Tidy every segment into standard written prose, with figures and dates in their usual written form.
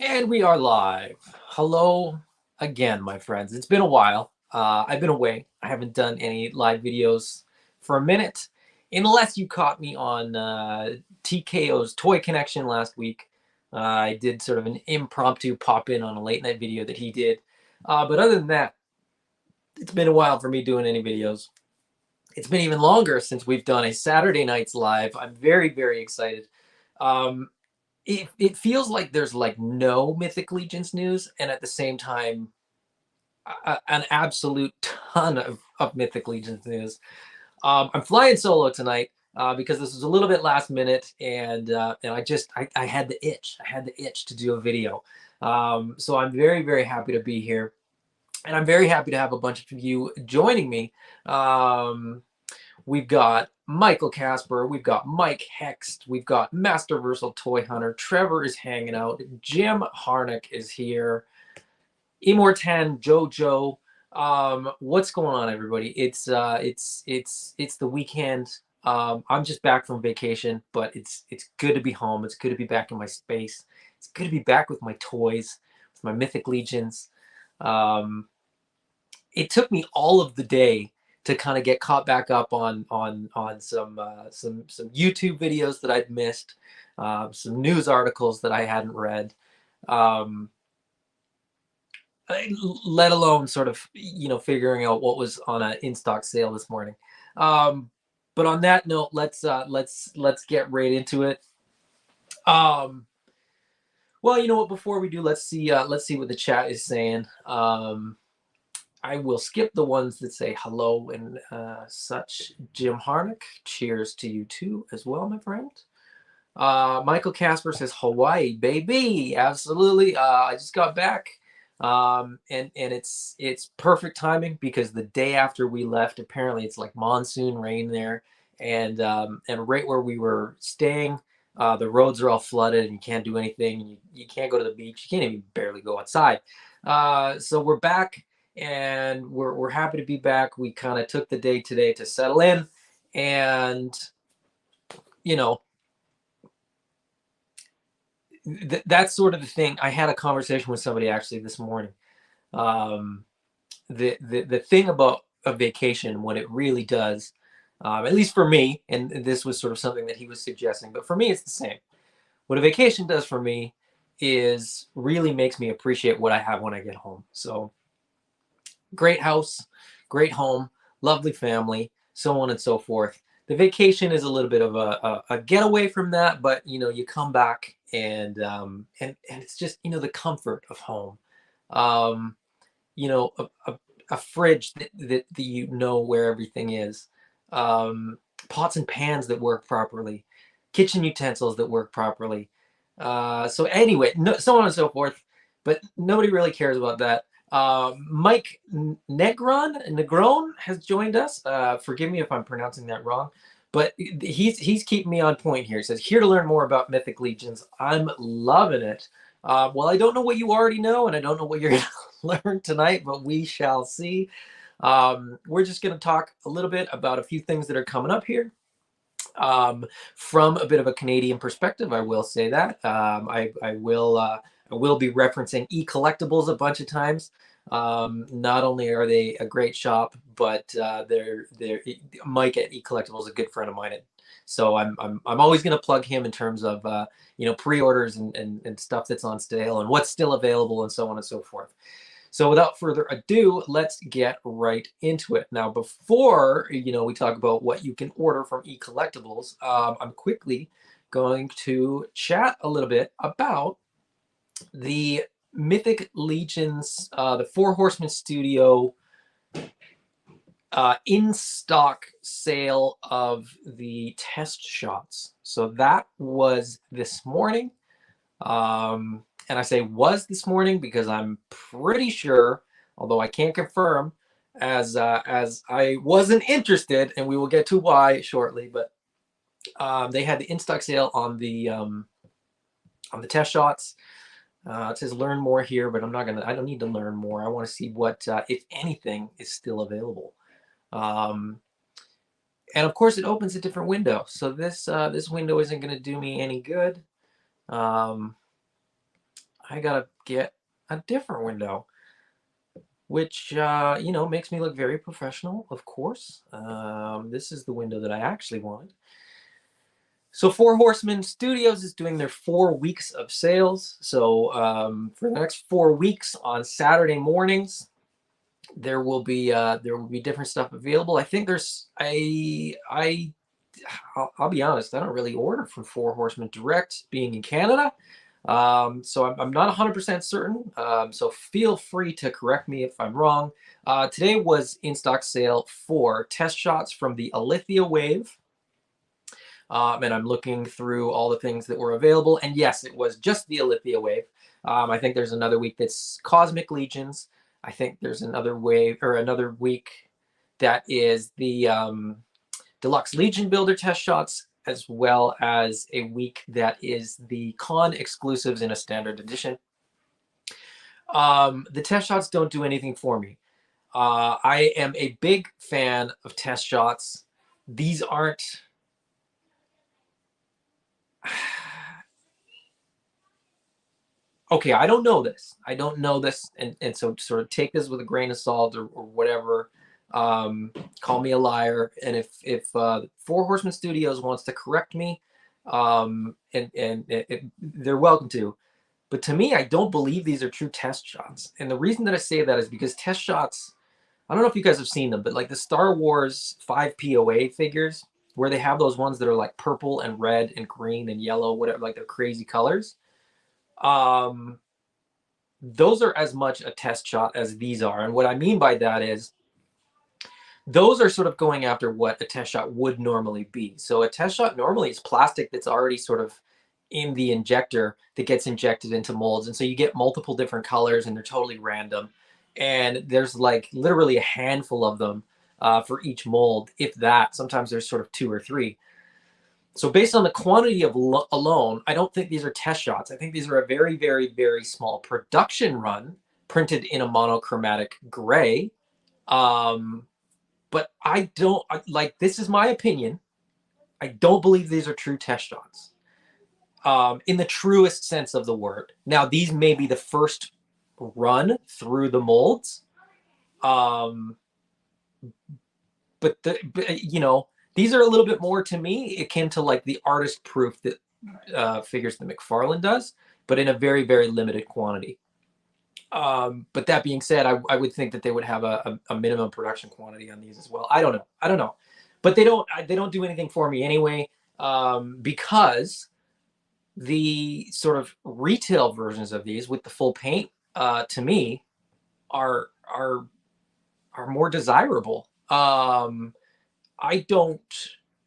And we are live. Hello again, my friends. It's been a while. I've been away. I haven't done any live videos for a minute, unless you caught me on TKO's Toy Connection last week. I did sort of an impromptu pop in on a late night video that he did. But other than that, it's been a while for me doing any videos. It's been even longer since we've done a Saturday night's live. I'm very, very excited. Um, it feels like there's like no Mythic Legions news, and at the same time, an absolute ton of Mythic Legions news. I'm flying solo tonight because this was a little bit last minute, and I had the itch. I had the itch to do a video. So I'm very, very happy to be here, and I'm very happy to have a bunch of you joining me. We've got Michael Casper, we've got Mike Hext, we've got Master Versal Toy Hunter, Trevor is hanging out, Jim Harnick is here, Immortan Jojo. What's going on, everybody? It's the weekend. I'm just back from vacation, but it's good to be home. It's good to be back in my space. It's good to be back with my toys, with my Mythic Legions. It took me all of the day to kind of get caught back up on some YouTube videos that I'd missed, some news articles that I hadn't read, let alone sort of figuring out what was on an in stock sale this morning. But on that note, let's get right into it. Well, you know what? Before we do, let's see what the chat is saying. I will skip the ones that say hello and such. Jim Harnick, cheers to you too as well, my friend. Michael Casper says Hawaii, baby, absolutely. I just got back, and it's perfect timing because the day after we left, apparently it's like monsoon rain there, and right where we were staying, the roads are all flooded and you can't do anything. You can't go to the beach. You can't even barely go outside. So we're back. And we're happy to be back. We kind of took the day today to settle in, and that's sort of the thing. I had a conversation with somebody actually this morning. The thing about a vacation, when it really does, at least for me, and this was sort of something that he was suggesting, but for me it's the same. What a vacation does for me is really makes me appreciate what I have when I get home. So great house, great home, lovely family, so on and so forth. The vacation is a little bit of a getaway from that, but you come back and it's just the comfort of home. A fridge that where everything is, pots and pans that work properly, kitchen utensils that work properly. So anyway, so on and so forth, but nobody really cares about that. Mike Negron has joined us. Forgive me if I'm pronouncing that wrong, but he's keeping me on point here. He says, here to learn more about Mythic Legions. I'm loving it. Well, I don't know what you already know, and I don't know what you're going to learn tonight, but we shall see. We're just going to talk a little bit about a few things that are coming up here. From a bit of a Canadian perspective, I will say that. I will be referencing eCollectibles a bunch of times. Not only are they a great shop, but they're Mike at eCollectibles is a good friend of mine. So I'm always going to plug him in terms of pre-orders and stuff that's on sale and what's still available and so on and so forth. So without further ado, let's get right into it. Now, before we talk about what you can order from eCollectibles, I'm quickly going to chat a little bit about the Mythic Legions, the Four Horsemen Studio in-stock sale of the test shots. So that was this morning. And I say was this morning because I'm pretty sure, although I can't confirm, as I wasn't interested, and we will get to why shortly. But they had the in-stock sale on the test shots. It says learn more here, but I don't need to learn more. I want to see what, if anything, is still available. And of course, it opens a different window. So this window isn't going to do me any good. I gotta get a different window, which, you know, makes me look very professional, of course. This is the window that I actually wanted. So Four Horsemen Studios is doing their 4 weeks of sales. So for the next 4 weeks on Saturday mornings, there will be different stuff available. I think there's I'll be honest, I don't really order from Four Horsemen direct, being in Canada. So I'm not 100% certain. So feel free to correct me if I'm wrong. Today was in stock sale for test shots from the Alithia Wave. And I'm looking through all the things that were available. And yes, it was just the Alithia Wave. I think there's another week that's Cosmic Legions. I think there's another wave or another week that is the Deluxe Legion Builder test shots, as well as a week that is the con exclusives in a standard edition. The test shots don't do anything for me. I am a big fan of test shots. These aren't. Okay, I don't know this. I don't know this, and so sort of take this with a grain of salt or whatever. Call me a liar, and if Four Horsemen Studios wants to correct me, they're welcome to. But to me, I don't believe these are true test shots, and the reason that I say that is because test shots. I don't know if you guys have seen them, but like the Star Wars 5 POA figures, where they have those ones that are like purple and red and green and yellow, whatever, like they're crazy colors. Um, those are as much a test shot as these are. And what I mean by that is those are sort of going after what a test shot would normally be. So a test shot normally is plastic that's already sort of in the injector that gets injected into molds. And so you get multiple different colors and they're totally random. And there's like literally a handful of them for each mold, if that. Sometimes there's sort of 2 or 3. So based on the quantity of alone, I don't think these are test shots. I think these are a very, very, very small production run printed in a monochromatic gray. But I don't like, this is my opinion. I don't believe these are true test shots in the truest sense of the word. Now, these may be the first run through the molds. But you know, these are a little bit more to me akin to like the artist proof that figures that McFarlane does, but in a very, very limited quantity. But that being said, I would think that they would have a minimum production quantity on these as well. I don't know. I don't know. But they don't do anything for me anyway, because the sort of retail versions of these with the full paint, to me, are more desirable. I don't,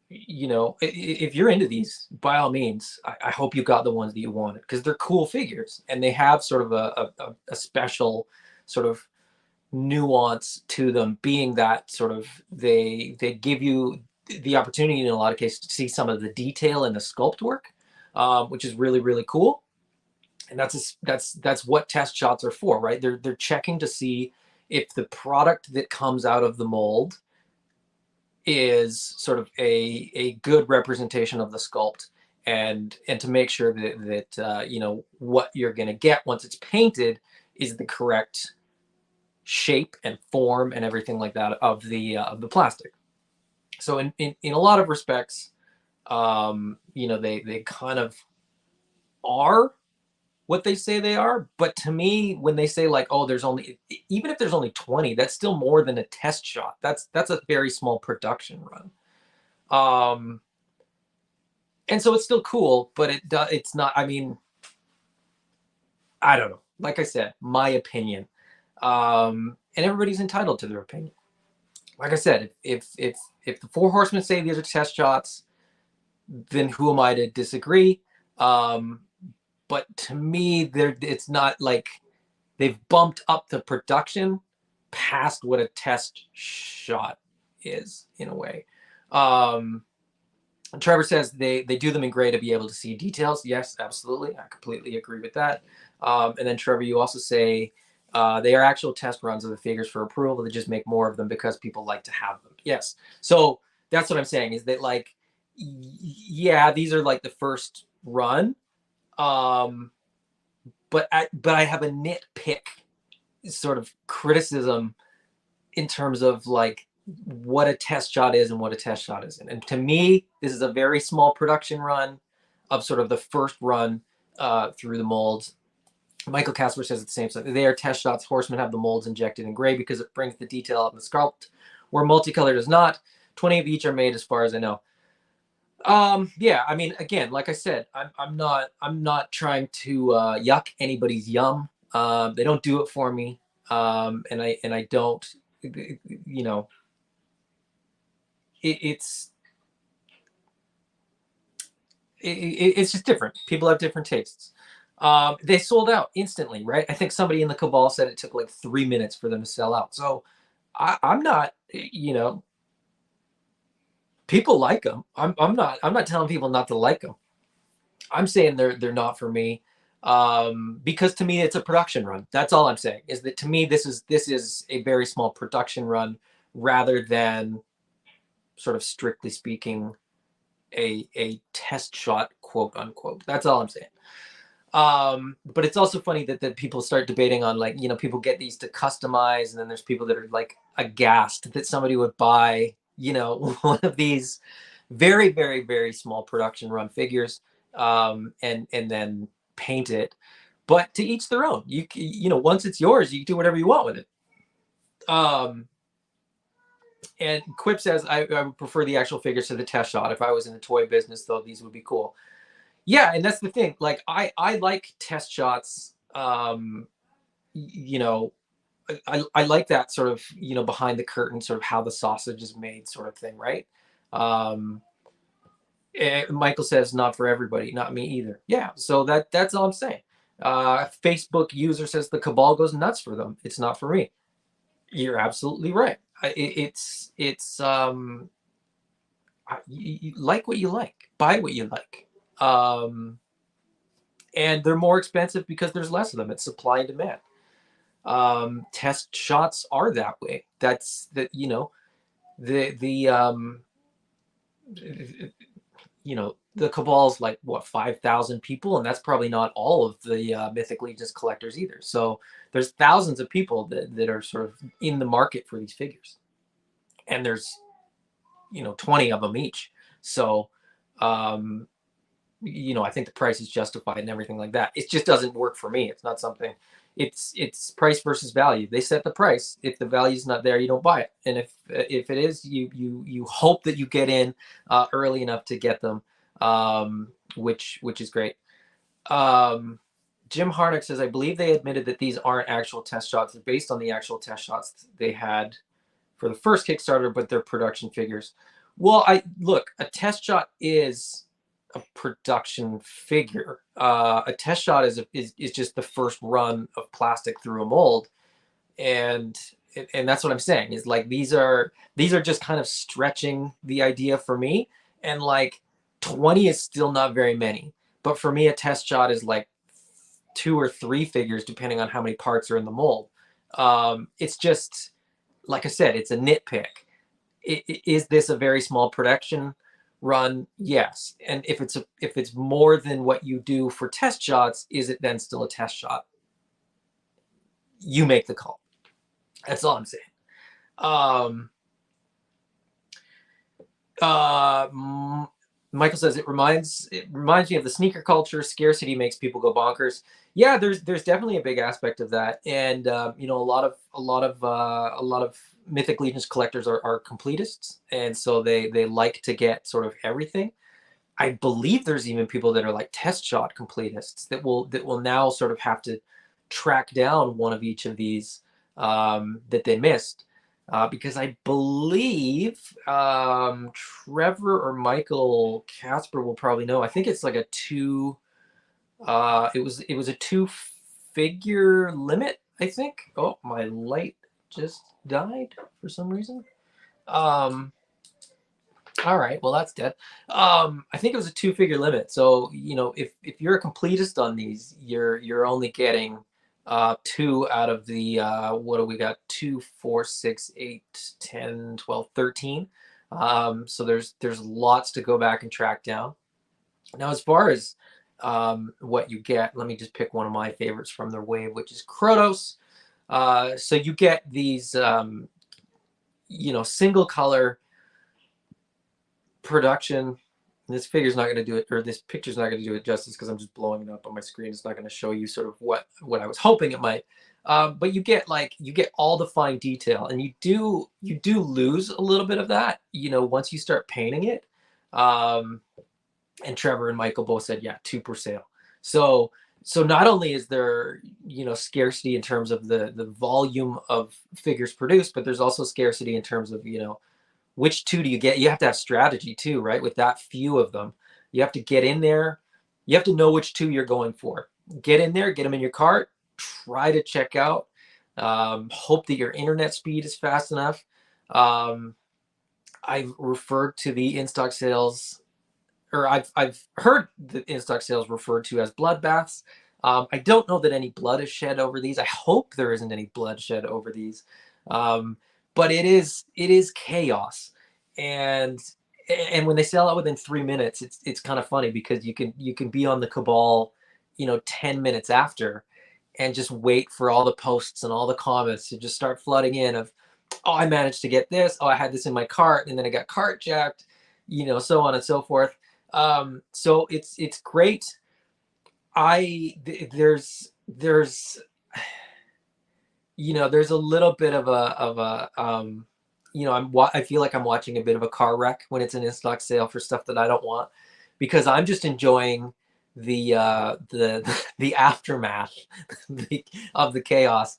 you know, if you're into these, by all means, I hope you got the ones that you wanted because they're cool figures and they have sort of a special sort of nuance to them, being that sort of they give you the opportunity in a lot of cases to see some of the detail in the sculpt work, which is really, really cool. And that's what test shots are for, right? They're checking to see if the product that comes out of the mold is sort of a good representation of the sculpt, and to make sure that you know what you're going to get once it's painted is the correct shape and form and everything like that of the plastic. So in a lot of respects, you know, they kind of are what they say they are. But to me, when they say like, oh, there's only, even if there's only 20, that's still more than a test shot. That's a very small production run. And so it's still cool, but it's not, I mean, I don't know. Like I said, my opinion. And everybody's entitled to their opinion. Like I said, if the Four Horsemen say these are test shots, then who am I to disagree? But to me, it's not like they've bumped up the production past what a test shot is in a way. Trevor says they do them in gray to be able to see details. Yes, absolutely. I completely agree with that. And then Trevor, you also say they are actual test runs of the figures for approval. They just make more of them because people like to have them. Yes. So that's what I'm saying is that like, yeah, these are like the first run. but I have a nitpick sort of criticism in terms of like what a test shot is and what a test shot isn't. And to me, this is a very small production run of sort of the first run through the molds. Michael Casper says the same stuff. They are test shots. Horsemen have the molds injected in gray because it brings the detail out in the sculpt, where multicolor does not. 20 of each are made, as far as I know. Yeah, I mean, again, like I said, I'm not trying to yuck anybody's yum. They don't do it for me, and I don't, you know, it's it's just different. People have different tastes. They sold out instantly, right? I think somebody in the cabal said it took like 3 minutes for them to sell out. So I'm not, you know, people like them. I'm not telling people not to like them. I'm saying they're not for me, because to me it's a production run. That's all I'm saying. Is that to me this is a very small production run rather than sort of strictly speaking a test shot, quote unquote. That's all I'm saying. But it's also funny that people start debating on, like, you know, people get these to customize, and then there's people that are like aghast that somebody would buy, you know, one of these very, very, very small production run figures, and then paint it. But to each their own. You know, once it's yours, you can do whatever you want with it. And Quip says, I would prefer the actual figures to the test shot. If I was in the toy business, though, these would be cool. Yeah, and that's the thing. Like, I like test shots. You know, I like that sort of, you know, behind the curtain, sort of how the sausage is made, sort of thing, right? Um, Michael says not for everybody, not me either. Yeah, so that's all I'm saying. Facebook user says the cabal goes nuts for them. It's not for me. You're absolutely right. It's you like what you like, buy what you like, and they're more expensive because there's less of them. It's supply and demand. Test shots are that way. That's that, you know, the you know, the cabal's like what, 5,000 people, and that's probably not all of the Mythic Legions collectors either. So there's thousands of people that are sort of in the market for these figures, and there's, you know, 20 of them each. So you know, I think the price is justified and everything like that. It just doesn't work for me. It's not something. It's price versus value. They set the price. If the value's not there, you don't buy it. And if it is, you hope that you get in early enough to get them, which is great. Jim Harnick says, I believe they admitted that these aren't actual test shots. They're based on the actual test shots they had for the first Kickstarter, but they're production figures. Well, I look, a test shot is a production figure. A test shot is just the first run of plastic through a mold, and that's what I'm saying. Is like these are just kind of stretching the idea for me, and like 20 is still not very many. But for me, a test shot is like 2 or 3 figures, depending on how many parts are in the mold. It's just, like I said, it's a nitpick. Is this a very small production run? Yes. And if it's more than what you do for test shots, is it then still a test shot? You make the call. That's all I'm saying. Michael says it reminds me of the sneaker culture. Scarcity makes people go bonkers. Yeah, there's definitely a big aspect of that, and you know, a lot of Mythic Legions collectors are completists, and so they like to get sort of everything. I believe there's even people that are like test shot completists that will now sort of have to track down one of each of these that they missed. Because I believe Trevor or Michael Casper will probably know. I think it's like a two. It was a 2-figure limit, I think. Oh, my light just died for some reason. All right, well that's dead. I think it was a 2-figure limit. So, you know, if you're a completist on these, you're only getting 2 out of the what do we got? 2, 4, 6, 8, 10, 12, 13. So there's lots to go back and track down. Now, as far as what you get. Let me just pick one of my favorites from their wave, which is Krotos. So you get these, single color production. This figure's not going to do it, or this picture's not going to do it justice because I'm just blowing it up on my screen. It's not going to show you sort of what I was hoping it might. But you get all the fine detail, and you do lose a little bit of that, once you start painting it. And Trevor and Michael both said, yeah, 2 per sale. So not only is there, scarcity in terms of the volume of figures produced, but there's also scarcity in terms of, which 2 do you get? You have to have strategy too, right? With that few of them, you have to get in there. You have to know which 2 you're going for. Get in there, get them in your cart, try to check out. Hope that your internet speed is fast enough. I've referred to the in-stock sales, or I've heard the in-stock sales referred to as bloodbaths. I don't know that any blood is shed over these. I hope there isn't any blood shed over these. But it is chaos, and when they sell out within 3 minutes, it's kind of funny because you can be on the Cabal, 10 minutes after, and just wait for all the posts and all the comments to just start flooding in of, oh, I managed to get this, oh, I had this in my cart, and then it got cart jacked, so on and so forth. So it's great. There's there's a little bit of a I feel like I'm watching a bit of a car wreck when it's an in-stock sale for stuff that I don't want, because I'm just enjoying the the aftermath of the chaos.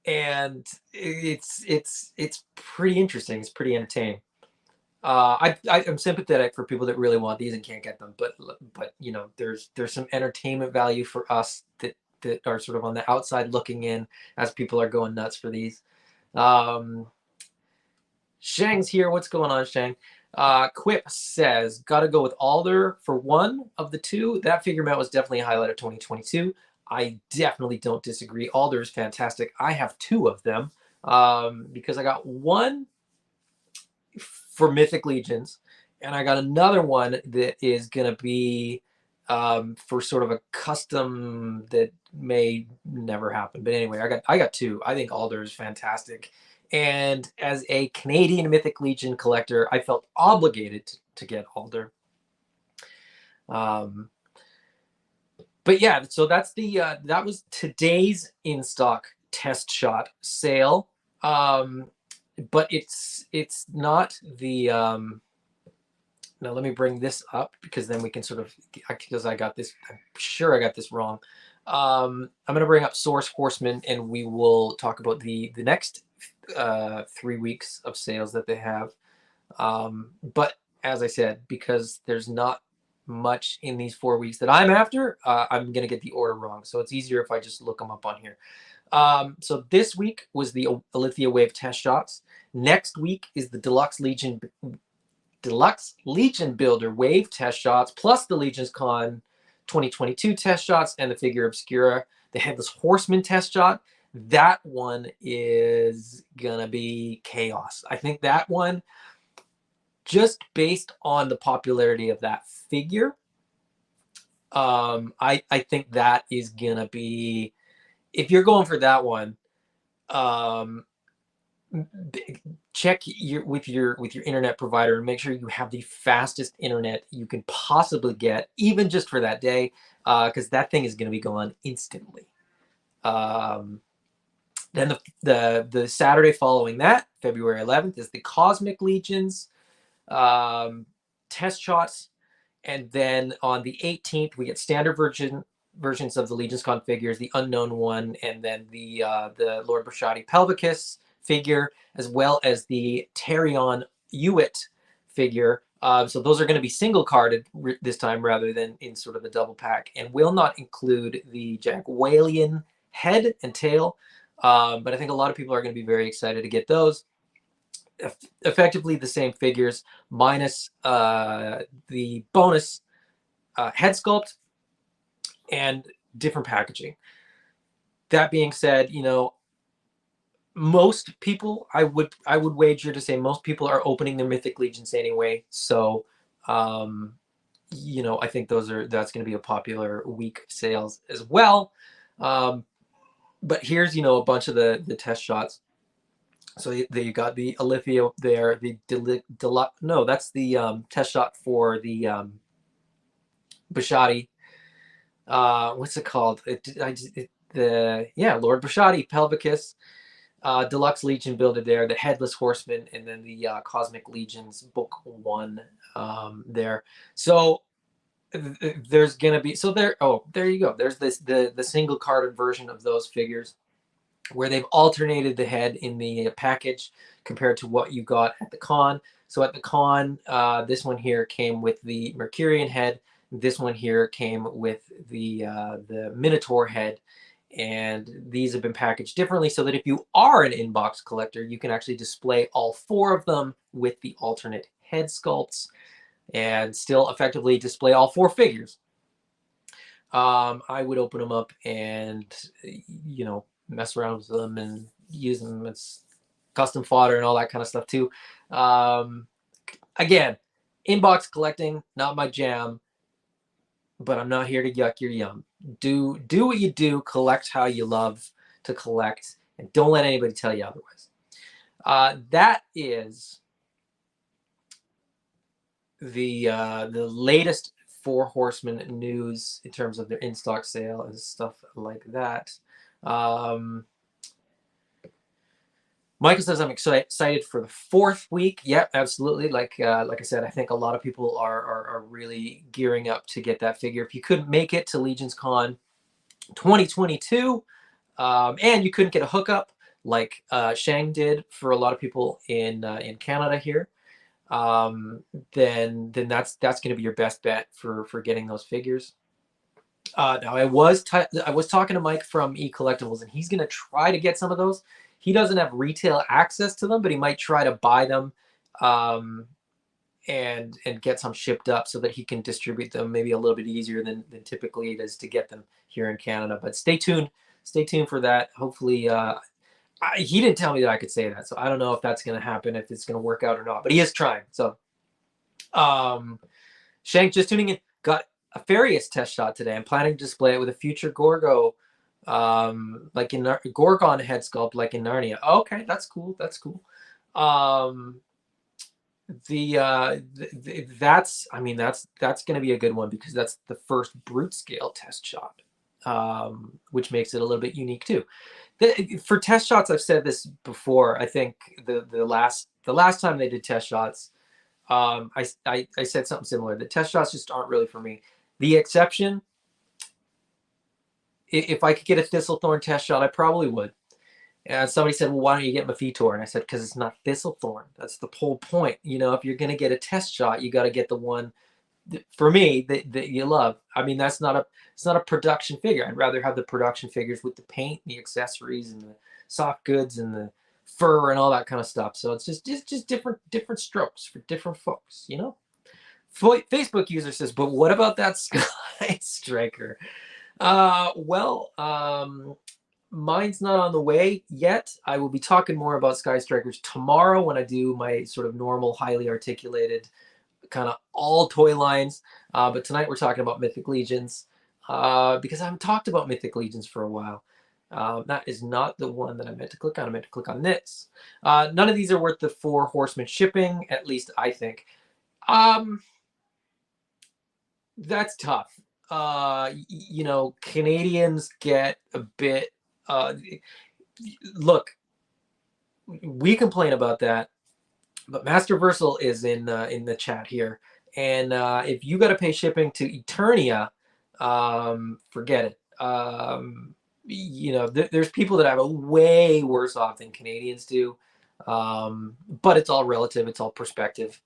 And it's pretty interesting. It's pretty entertaining. I'm sympathetic for people that really want these and can't get them, but there's some entertainment value for us that are sort of on the outside looking in as people are going nuts for these. Shang's here. What's going on, Shang? Quip says, gotta go with Alder for one of the 2. That figure mount was definitely a highlight of 2022. I definitely don't disagree. Alder is fantastic. I have 2 of them because I got one for Mythic Legions, and I got another one that is going to be for sort of a custom that may never happen. But anyway, I got 2. I think Alder is fantastic, and as a Canadian Mythic Legion collector, I felt obligated to get Alder. But yeah, so that's that was today's in stock test shot sale. But it's not the now let me bring this up because then we can sort of, because I got this, I'm sure I got this wrong. I'm going to bring up Source Horseman, and we will talk about the next 3 weeks of sales that they have. But as I said, because there's not much in these 4 weeks that I'm after, I'm going to get the order wrong. So it's easier if I just look them up on here. So this week was the Alithia Wave test shots. Next week is the Deluxe Legion Builder Wave test shots, plus the Legions Con 2022 test shots and the Figure Obscura. The Headless Horseman test shot. That one is gonna be chaos. I think that one, just based on the popularity of that figure, I think that is gonna be, if you're going for that one, check with your internet provider and make sure you have the fastest internet you can possibly get, even just for that day, because that thing is going to be gone instantly. Then the Saturday following that, February 11th, is the Cosmic Legions test shots, and then on the 18th we get standard versions of the Legions Con figures, the Unknown One, and then the Lord Brashadi Pelvicus figure, as well as the Terion Hewitt figure. So those are going to be single carded this time rather than in sort of the double pack, and will not include the Jack-Walian head and tail. But I think a lot of people are going to be very excited to get those. Effectively the same figures, minus the bonus head sculpt and different packaging. That being said, most people, I would wager to say most people are opening their Mythic Legions anyway. So you know, I think that's going to be a popular week of sales as well. But here's, you know, a bunch of the test shots. So you got the Alithia there, the no, that's the test shot for the Bashadi. What's it called? Lord Bashadi Pelvicus. Deluxe Legion builder there, the Headless Horseman, and then the Cosmic Legions Book 1 there. So there's gonna be, so there, oh, there you go. There's the single carded version of those figures where they've alternated the head in the package compared to what you got at the con. So at the con, this one here came with the Mercurian head. This one here came with the Minotaur head. And these have been packaged differently so that if you are an inbox collector, you can actually display all 4 of them with the alternate head sculpts and still effectively display all 4 figures. I would open them up and, you know, mess around with them and use them as custom fodder and all that kind of stuff too. Again, inbox collecting, not my jam, but I'm not here to yuck your yum. Do what you do, collect how you love to collect, and don't let anybody tell you otherwise. That is the latest Four Horsemen news in terms of their in-stock sale and stuff like that. Michael says, I'm excited for the 4th week. Yep, absolutely. Like I said, I think a lot of people are really gearing up to get that figure. If you couldn't make it to Legions Con 2022, and you couldn't get a hookup like Shang did for a lot of people in Canada here, then that's going to be your best bet for getting those figures. Now I was talking to Mike from eCollectibles, and he's going to try to get some of those. He doesn't have retail access to them, but he might try to buy them and get some shipped up so that he can distribute them maybe a little bit easier than typically it is to get them here in Canada. But stay tuned for that. Hopefully, he didn't tell me that I could say that, so I don't know if that's going to happen, if it's going to work out or not. But he is trying. So, Shank, just tuning in, got a Farius test shot today. I'm planning to display it with a future Gorgo, like in Gorgon head sculpt, like in Narnia. Okay, that's cool. That's cool. That's, I mean, that's going to be a good one because that's the first brute scale test shot, which makes it a little bit unique too. For test shots, I've said this before. I think the last time they did test shots, I said something similar. The test shots just aren't really for me. The exception, if I could get a Thistlethorn test shot, I probably would. And somebody said, well, why don't you get Mephitor? And I said, because it's not Thistlethorn. That's the whole point. You know, if you're going to get a test shot, you got to get the one, for me, that you love. I mean, it's not a production figure. I'd rather have the production figures with the paint, the accessories, and the soft goods, and the fur, and all that kind of stuff. So it's just different strokes for different folks, you know? Facebook user says, but what about that Sky Striker? Mine's not on the way yet. I will be talking more about Sky Strikers tomorrow when I do my sort of normal, highly articulated, kind of all toy lines. But tonight we're talking about Mythic Legions because I haven't talked about Mythic Legions for a while. That is not the one that I meant to click on. I meant to click on this. None of these are worth the 4 Horsemen shipping, at least I think. That's tough. You know, Canadians get a bit. Look, we complain about that, but Master Versal is in the chat here, and if you got to pay shipping to Eternia, forget it. You know, there's people that have it way worse off than Canadians do, but it's all relative. It's all perspective.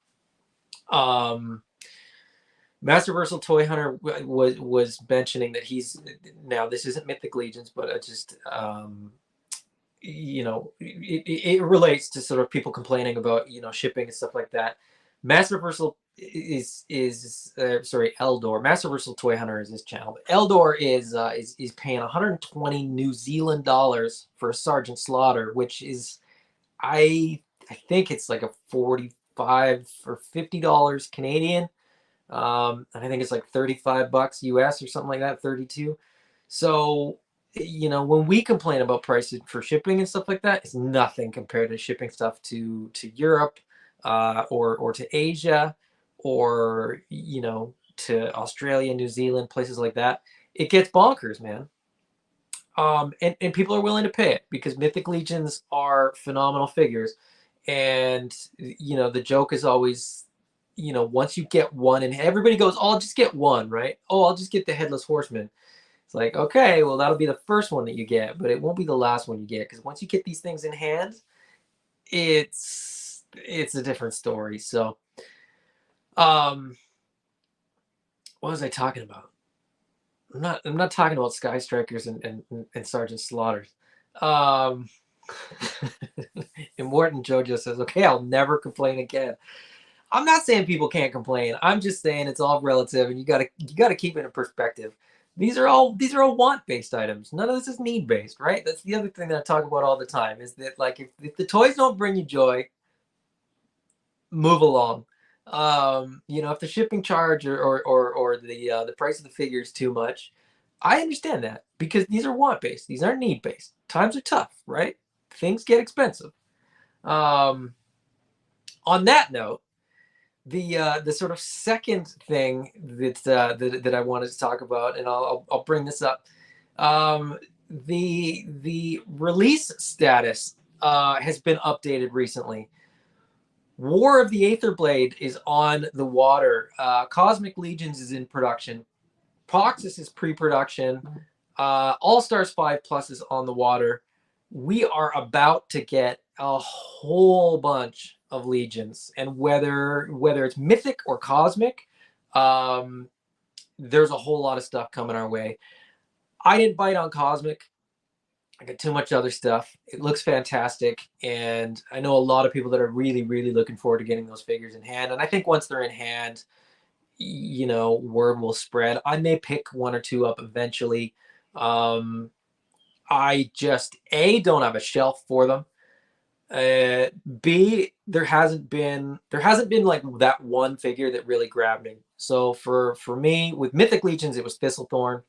Master Versal Toy Hunter was mentioning that he's, now this isn't Mythic Legions, but it just you know, it relates to sort of people complaining about, you know, shipping and stuff like that. Master Versal is sorry, Eldor. Master Versal Toy Hunter is his channel. But Eldor is paying 120 New Zealand dollars for a Sergeant Slaughter, which is I think it's like a 45 or $50 Canadian. And I think it's like $35 US or something like that, 32. So, when we complain about prices for shipping and stuff like that, it's nothing compared to shipping stuff to Europe, or to Asia, or to Australia, New Zealand, places like that. It gets bonkers, man. And people are willing to pay it because Mythic Legions are phenomenal figures. And the joke is always, once you get one, and everybody goes, "Oh, I'll just get one," right? "Oh, I'll just get the Headless Horseman." It's like, okay, well, that'll be the first one that you get, but it won't be the last one you get, because once you get these things in hand, it's a different story. So, um, what was I talking about? I'm not talking about Sky Strikers and Sergeant Slaughters. Um, and Morton Jojo says, "Okay, I'll never complain again." I'm not saying people can't complain. I'm just saying it's all relative, and you gotta keep it in perspective. These are all want based items. None of this is need based, right? That's the other thing that I talk about all the time, is that, like, if the toys don't bring you joy, move along. If the shipping charge or the price of the figure is too much, I understand that, because these are want based. These aren't need based. Times are tough, right? Things get expensive. Um, on that note, the sort of second thing that I wanted to talk about, and I'll bring this up. The release status has been updated recently. War of the Aether Blade is on the water. Cosmic Legions is in production. Proxus is pre-production. All Stars 5 Plus is on the water. We are about to get a whole bunch of Legions, and whether it's Mythic or Cosmic, there's a whole lot of stuff coming our way. I didn't bite on Cosmic. I got too much other stuff. It looks fantastic, and I know a lot of people that are really, really looking forward to getting those figures in hand. And I think once they're in hand, word will spread. I may pick one or two up eventually. I just don't have a shelf for them. B, there hasn't been like that one figure that really grabbed me. So for me, with Mythic Legions, it was Thistlethorn.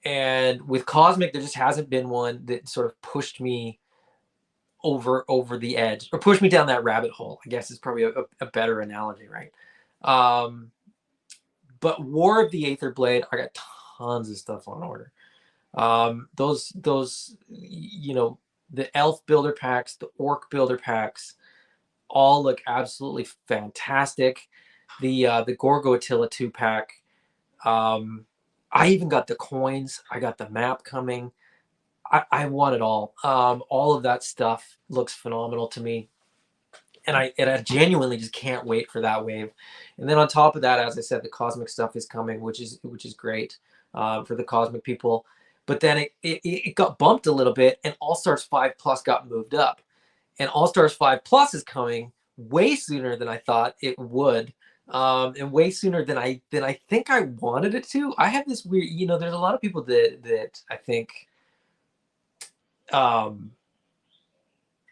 And with Cosmic, there just hasn't been one that sort of pushed me over the edge, or pushed me down that rabbit hole, I guess is probably a better analogy, right? But War of the Aether Blade, I got tons of stuff on order. Those the Elf builder packs, the Orc builder packs, all look absolutely fantastic. The Gorgo Attila 2-pack. I even got the coins. I got the map coming. I want it all. All of that stuff looks phenomenal to me, and I genuinely just can't wait for that wave. And then on top of that, as I said, the Cosmic stuff is coming, which is great for the Cosmic people. But then it got bumped a little bit, and All Stars 5 Plus got moved up, and All Stars 5 Plus is coming way sooner than I thought it would. And way sooner than I think I wanted it to. I have this weird, there's a lot of people that I think want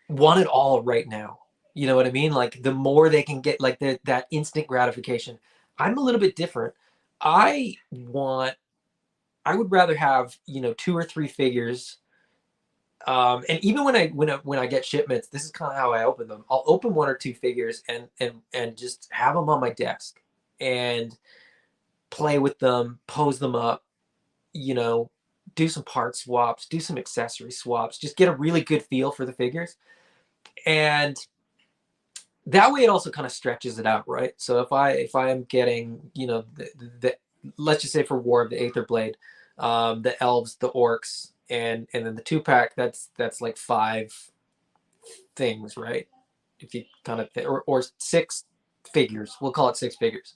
it all right now. You know what I mean? Like, the more they can get, like, that instant gratification. I'm a little bit different. I would rather have, 2 or 3 figures. And even when I get shipments, this is kind of how I open them. I'll open 1 or 2 figures and just have them on my desk and play with them, pose them up, do some part swaps, do some accessory swaps, just get a really good feel for the figures. And that way it also kind of stretches it out, right? So if I am getting, the let's just say for War of the Aether Blade, the elves, the orcs, and then the 2-pack, that's like 5 things, right? If you kind of or 6 figures, we'll call it 6 figures.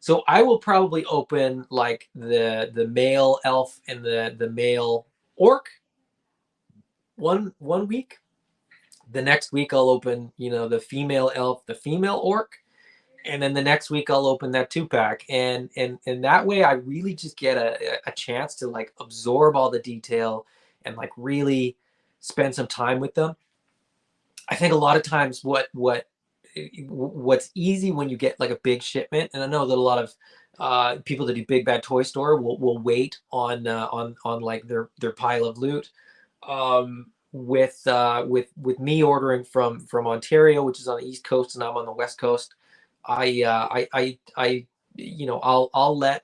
So I will probably open like the male elf and the male orc one week. The next week I'll open, the female elf, the female orc, and then the next week I'll open that 2-pack, and that way I really just get a chance to, like, absorb all the detail and, like, really spend some time with them. I think a lot of times what what's easy when you get like a big shipment, and I know that a lot of people that do Big Bad Toy Store will wait on like their pile of loot. With me ordering from Ontario, which is on the East Coast, and I'm on the West Coast, I I'll let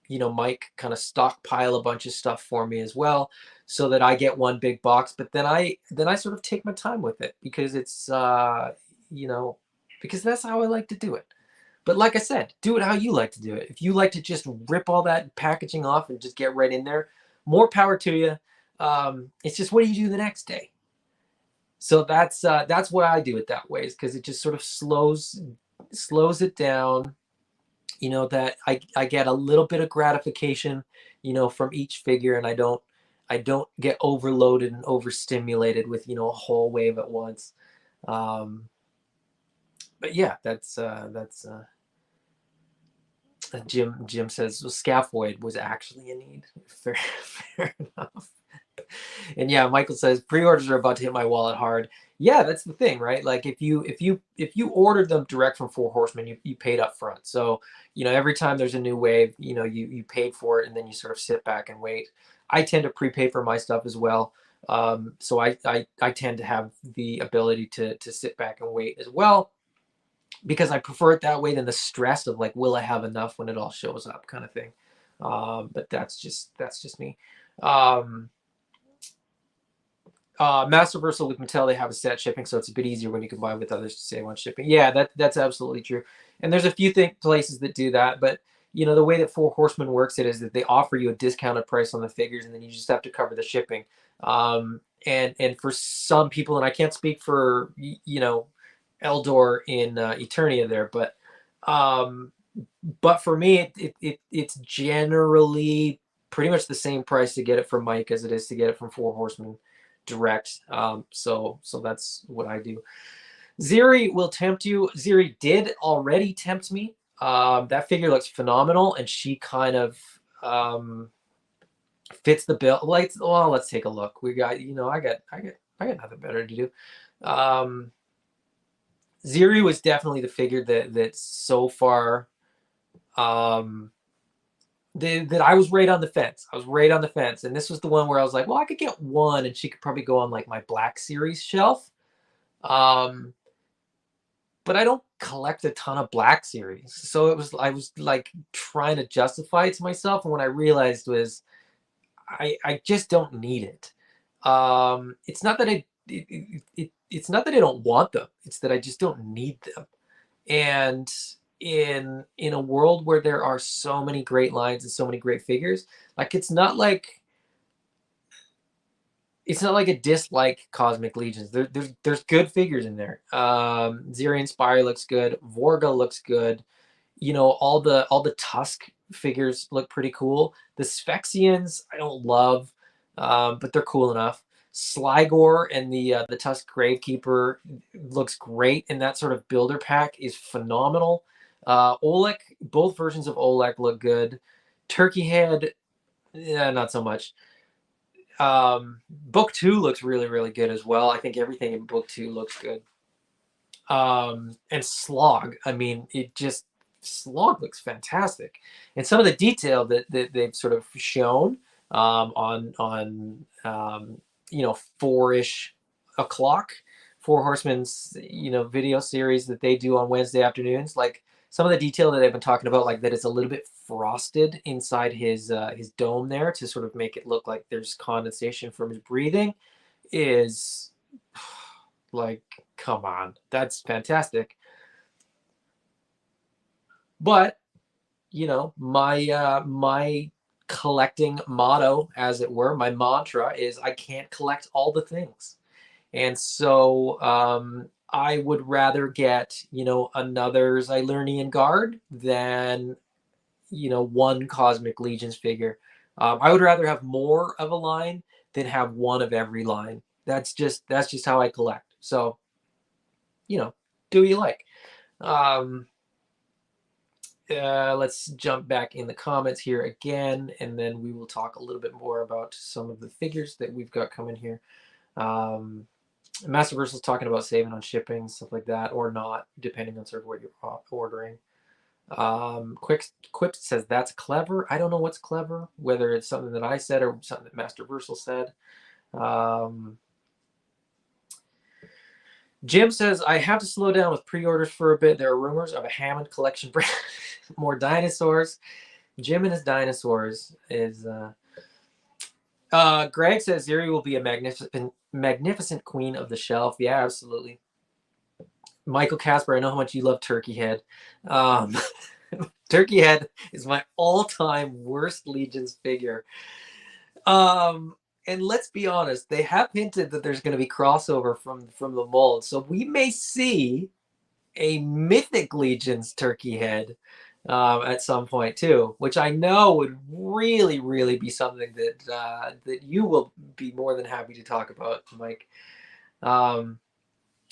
Mike kind of stockpile a bunch of stuff for me as well, so that I get one big box. But then I sort of take my time with it, because it's you know because that's how I like to do it. But like I said, do it how you like to do it. If you like to just rip all that packaging off and just get right in there, more power to you. It's just, what do you do the next day? So that's why I do it that way, is because it just sort of slows it down. That I get a little bit of gratification, from each figure, and I don't get overloaded and overstimulated with a whole wave at once. But yeah, that's Jim says, well, scaphoid was actually a need. Fair enough. And yeah, Michael says pre-orders are about to hit my wallet hard. Yeah, that's the thing, right? Like if you ordered them direct from Four Horsemen, you paid up front. So every time there's a new wave, you paid for it, and then you sort of sit back and wait. I tend to prepay for my stuff as well. So I tend to have the ability to sit back and wait as well, because I prefer it that way than the stress of like, will I have enough when it all shows up, kind of thing. But that's just me. Um, Masterversal with Mattel, they have a set shipping, so it's a bit easier when you combine with others to save on shipping. Yeah, that's absolutely true. And there's a few places that do that, but the way that Four Horsemen works it is that they offer you a discounted price on the figures, and then you just have to cover the shipping. And for some people, and I can't speak for Eldor in Eternia there, but for me, it's generally pretty much the same price to get it from Mike as it is to get it from Four Horsemen direct. So that's what I do. Ziri will tempt you. Ziri did already tempt me. That figure looks phenomenal, and she kind of fits the bill. Like, well, let's take a look. We got, I got nothing better to do. Ziri was definitely the figure that so far that I was right on the fence. I was right on the fence, and this was the one where I was like, well, I could get one, and she could probably go on like my Black Series shelf. But I don't collect a ton of Black Series, so I was like trying to justify it to myself, and what I realized was I just don't need it. It's not that it's not that I don't want them. It's that I just don't need them. And in a world where there are so many great lines and so many great figures, like it's not like a dislike Cosmic Legions. There's good figures in there. Zirian Spire looks good. Vorga looks good. All the Tusk figures look pretty cool. The Sphexians I don't love, but they're cool enough. Sligor and the Tusk Gravekeeper looks great, and that sort of builder pack is phenomenal. Olek, both versions of Olek look good. Turkey Head, yeah, not so much. Book 2 looks really, really good as well. I think everything in Book 2 looks good. And Slog, I mean, Slog looks fantastic, and some of the detail that they've sort of shown on 4-ish o'clock, Four Horsemen's video series that they do on Wednesday afternoons, like some of the detail that they've been talking about, like that it's a little bit frosted inside his dome there to sort of make it look like there's condensation from his breathing, is like, come on, that's fantastic. But my collecting motto, as it were, my mantra is I can't collect all the things. And so I would rather get another Xylernian Guard than one Cosmic Legions figure. I would rather have more of a line than have one of every line. That's just how I collect. So do what you like. Let's jump back in the comments here again, and then we will talk a little bit more about some of the figures that we've got coming here. Masterversal's talking about saving on shipping, stuff like that, or not, depending on sort of what you're ordering. Quip says that's clever. I don't know what's clever, whether it's something that I said or something that Masterversal said. Jim says, I have to slow down with pre-orders for a bit. There are rumors of a Hammond collection brand. More dinosaurs. Jim and his dinosaurs is... Greg says Ziri will be a magnificent queen of the shelf. Yeah, absolutely. Michael Casper, I know how much you love Turkey Head. Turkey Head is my all-time worst Legions figure. And let's be honest, they have hinted that there's going to be crossover from the mold. So we may see a Mythic Legions Turkey Head at some point too, which I know would really, really be something that that you will be more than happy to talk about, Mike.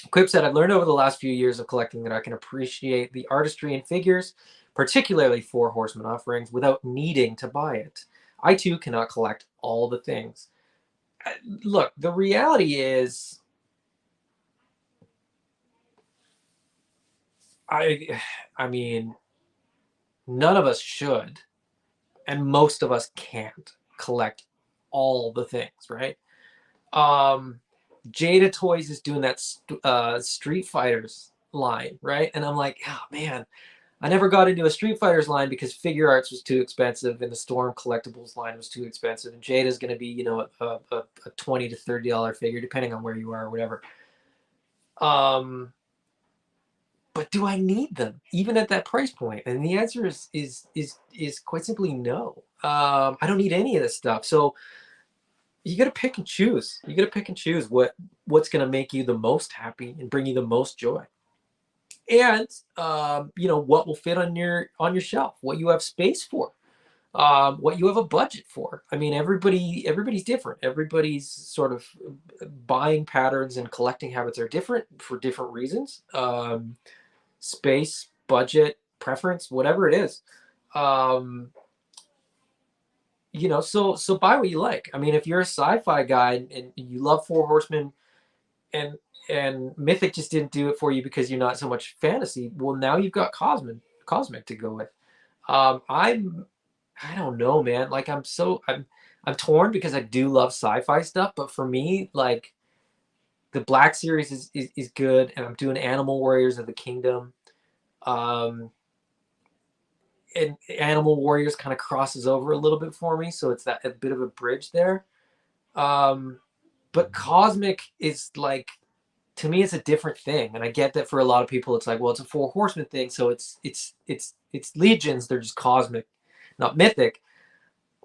Quip said, I've learned over the last few years of collecting that I can appreciate the artistry in figures, particularly Four Horsemen offerings, without needing to buy it. I too cannot collect all the things. Look, the reality is, I mean, none of us should, and most of us can't collect all the things, right? Jada Toys is doing that Street Fighters line, right? And I'm like, oh man, I never got into a Street Fighters line because Figure Arts was too expensive and the Storm Collectibles line was too expensive. And Jada's going to be, you know, a $20 to $30 figure, depending on where you are or whatever. But do I need them even at that price point? And the answer is quite simply no. I don't need any of this stuff. So you got to pick and choose. You got to pick and choose what's going to make you the most happy and bring you the most joy. And you know, what will fit on your shelf, what you have space for, what you have a budget for. I mean, everybody's different. Everybody's sort of buying patterns and collecting habits are different for different reasons. Space, budget, preference, whatever it is. You know, so buy what you like. I mean, if you're a sci-fi guy and you love Four Horsemen, and Mythic just didn't do it for you because you're not so much fantasy, well, now you've got Cosmic to go with. I don't know, man. Like I'm torn because I do love sci-fi stuff, but for me, like the Black Series is good, and I'm doing Animal Warriors of the Kingdom. And Animal Warriors kind of crosses over a little bit for me, so it's that a bit of a bridge there. But Cosmic is like, to me, it's a different thing, and I get that for a lot of people, it's like, well, it's a Four Horsemen thing, so it's Legions. They're just Cosmic, not Mythic.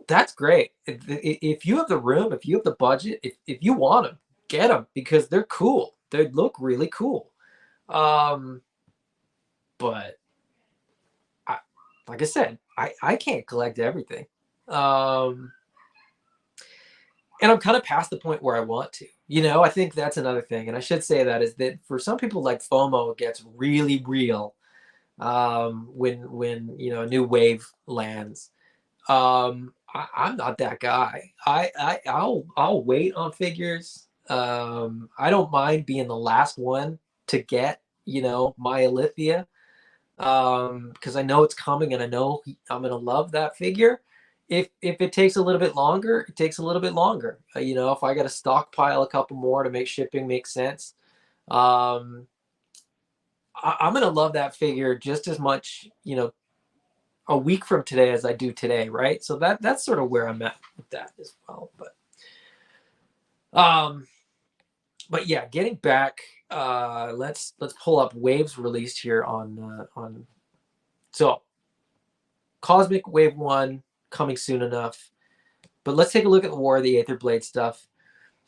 That's great. If you have the room, if you have the budget, if you want them, get them because they're cool. They look really cool. But like I said, I can't collect everything. And I'm kind of past the point where I want to. You know, I think that's another thing. And I should say that is that for some people, like FOMO gets really real when you know, a new wave lands. I'm not that guy. I'll wait on figures. I don't mind being the last one to get, you know, my Alithia. Because I know it's coming and I know I'm gonna love that figure. If it takes a little bit longer, it takes a little bit longer. You know, if I got to stockpile a couple more to make shipping make sense, I'm gonna love that figure just as much, you know, a week from today as I do today, right? So that's sort of where I'm at with that as well. But yeah, getting back, let's pull up waves released here on. So Cosmic Wave 1 coming soon enough. But let's take a look at the War of the Aether Blade stuff.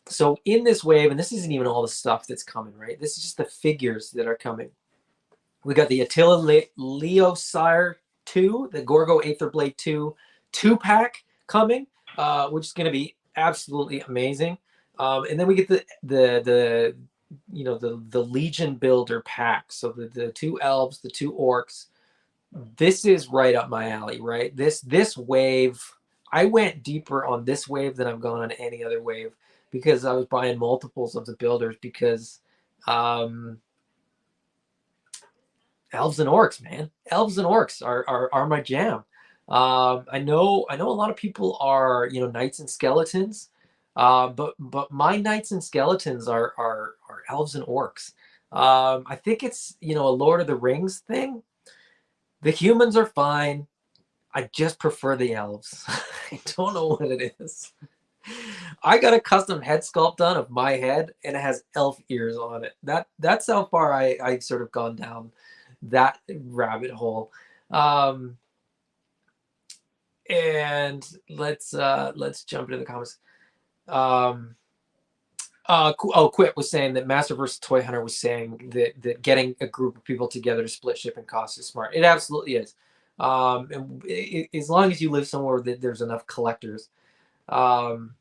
So in this wave, and this isn't even all the stuff that's coming, right? This is just the figures that are coming. We got the Attila Leosire 2, the Gorgo Aether Blade 2 2-pack coming, which is going to be absolutely amazing. And then we get the you know, the Legion Builder pack. So the 2 elves, the 2 orcs. This is right up my alley, right? This wave, I went deeper on this wave than I've gone on any other wave. because I was buying multiples of the builders because um, elves and orcs, man. Elves and orcs are my jam. I know a lot of people are, you know, knights and skeletons, but my knights and skeletons are elves and orcs. I think it's, you know, a Lord of the Rings thing. The humans are fine. I just prefer the elves. I don't know what it is. I got a custom head sculpt done of my head, and it has elf ears on it. That's how far I've sort of gone down that rabbit hole. Um, and let's jump into the comments. Um, Quit was saying that Master vs. Toy Hunter was saying that getting a group of people together to split shipping costs is smart. It absolutely is. As long as you live somewhere that there's enough collectors. Um,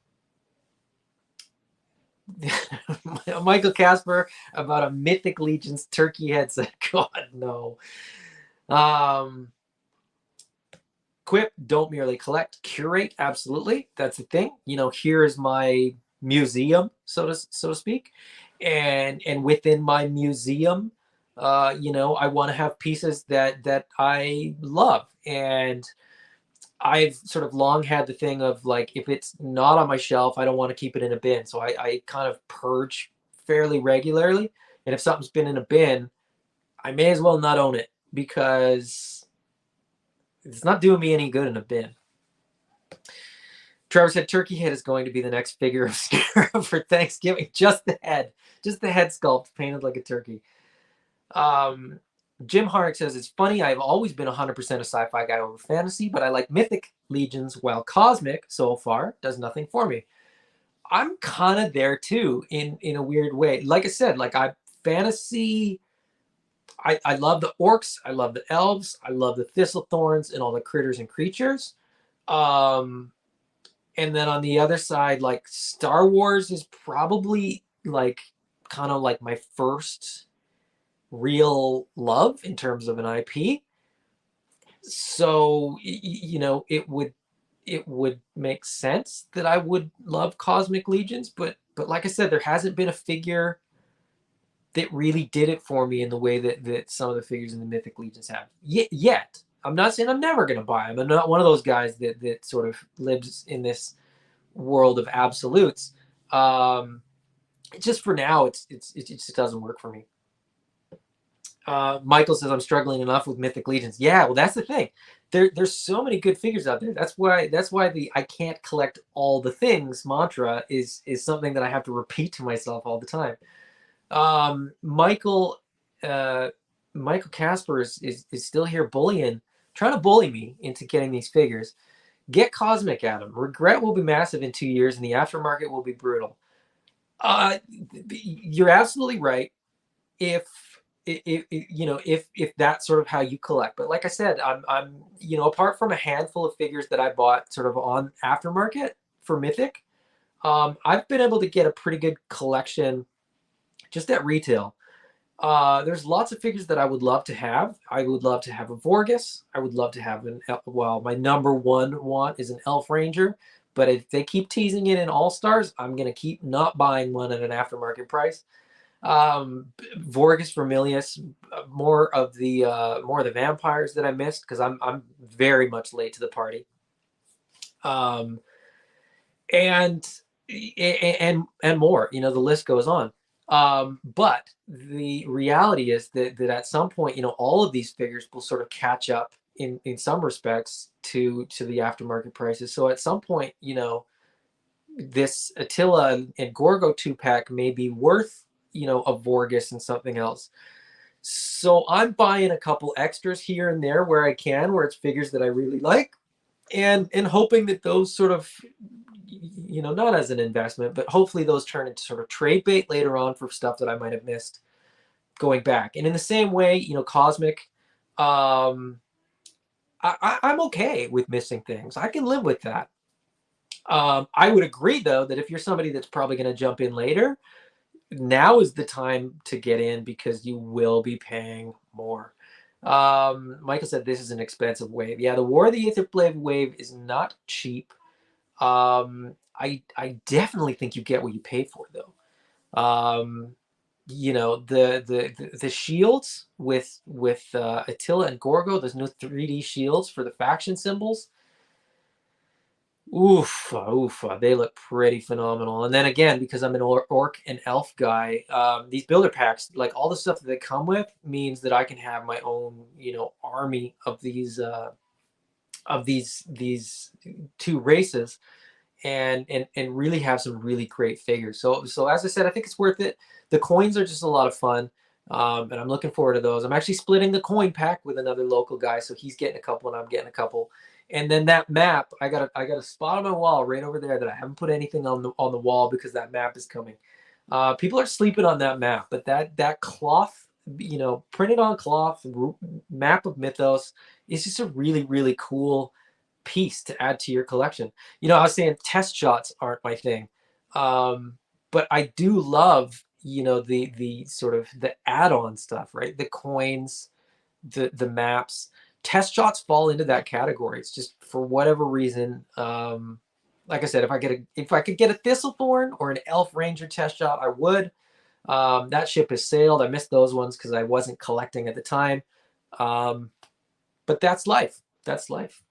Michael Casper about a Mythic Legions turkey headset. God, no. Um, Quip, don't merely collect, curate. Absolutely, that's the thing. You know, here is my museum, so to speak, and within my museum, you know, I want to have pieces that I love, and I've sort of long had the thing of like, if it's not on my shelf, I don't want to keep it in a bin. So I kind of purge fairly regularly. And if something's been in a bin, I may as well not own it because it's not doing me any good in a bin. Trevor said Turkey Head is going to be the next figure of Scarab for Thanksgiving. Just the head sculpt painted like a turkey. Jim Harnick says, it's funny, I've always been 100% a sci-fi guy over fantasy, but I like Mythic Legions, while Cosmic, so far, does nothing for me. I'm kind of there too, in a weird way. Like I said, like fantasy, I love the orcs, I love the elves, I love the thistlethorns and all the critters and creatures. And then on the other side, like Star Wars is probably like kind of like my first real love in terms of an IP. So you know, it would make sense that I would love Cosmic Legions, but like I said, there hasn't been a figure that really did it for me in the way that some of the figures in the Mythic Legions have yet. I'm not saying I'm never going to buy them. I'm not one of those guys that sort of lives in this world of absolutes. Just for now, it just doesn't work for me. Michael says, I'm struggling enough with Mythic Legions. Yeah, well, that's the thing. There's so many good figures out there. That's why the I can't collect all the things mantra is something that I have to repeat to myself all the time. Michael Casper is still here trying to bully me into getting these figures. Get Cosmic at him. Regret will be massive in 2 years, and the aftermarket will be brutal. You're absolutely right. If you know, if that's sort of how you collect, but like I said, I'm you know, apart from a handful of figures that I bought sort of on aftermarket for Mythic, I've been able to get a pretty good collection just at retail. There's lots of figures that I would love to have. I would love to have a Vorgus. I would love to have well, my number one want is an Elf Ranger, but if they keep teasing it in All Stars, I'm gonna keep not buying one at an aftermarket price. Vorgus Vermilius, more of the vampires that I missed because I'm very much late to the party. And more, you know, the list goes on. But the reality is that at some point, you know, all of these figures will sort of catch up in some respects to the aftermarket prices. So at some point, you know, this Attila and Gorgo 2-pack may be worth, you know, a Vorgus and something else. So I'm buying a couple extras here and there where I can, where it's figures that I really like, and hoping that those sort of, you know, not as an investment, but hopefully those turn into sort of trade bait later on for stuff that I might have missed going back. And in the same way, you know, Cosmic, I'm okay with missing things. I can live with that. I would agree, though, that if you're somebody that's probably going to jump in later, now is the time to get in because you will be paying more. Michael said this is an expensive wave. Yeah, the War of the Aether Blade wave is not cheap. I definitely think you get what you pay for, though. You know, the shields with Attila and Gorgo, those new 3D shields for the faction symbols. Oof, oof, they look pretty phenomenal. And then again, because I'm an orc and elf guy, these builder packs, like all the stuff that they come with, means that I can have my own, you know, army of these two races, and really have some really great figures. So as I said, I think it's worth it. The coins are just a lot of fun, and I'm looking forward to those. I'm actually splitting the coin pack with another local guy, so he's getting a couple and I'm getting a couple. And then that map, I got a spot on my wall right over there that I haven't put anything on the wall because that map is coming. People are sleeping on that map, but that cloth, you know, printed on cloth map of Mythos is just a really cool piece to add to your collection. You know, I was saying test shots aren't my thing, but I do love, you know, the sort of the add-on stuff, right? The coins, the maps. Test shots fall into that category. It's just for whatever reason. Like I said, if I could get a Thistlethorn or an Elf Ranger test shot, I would. That ship has sailed. I missed those ones because I wasn't collecting at the time. But that's life. That's life.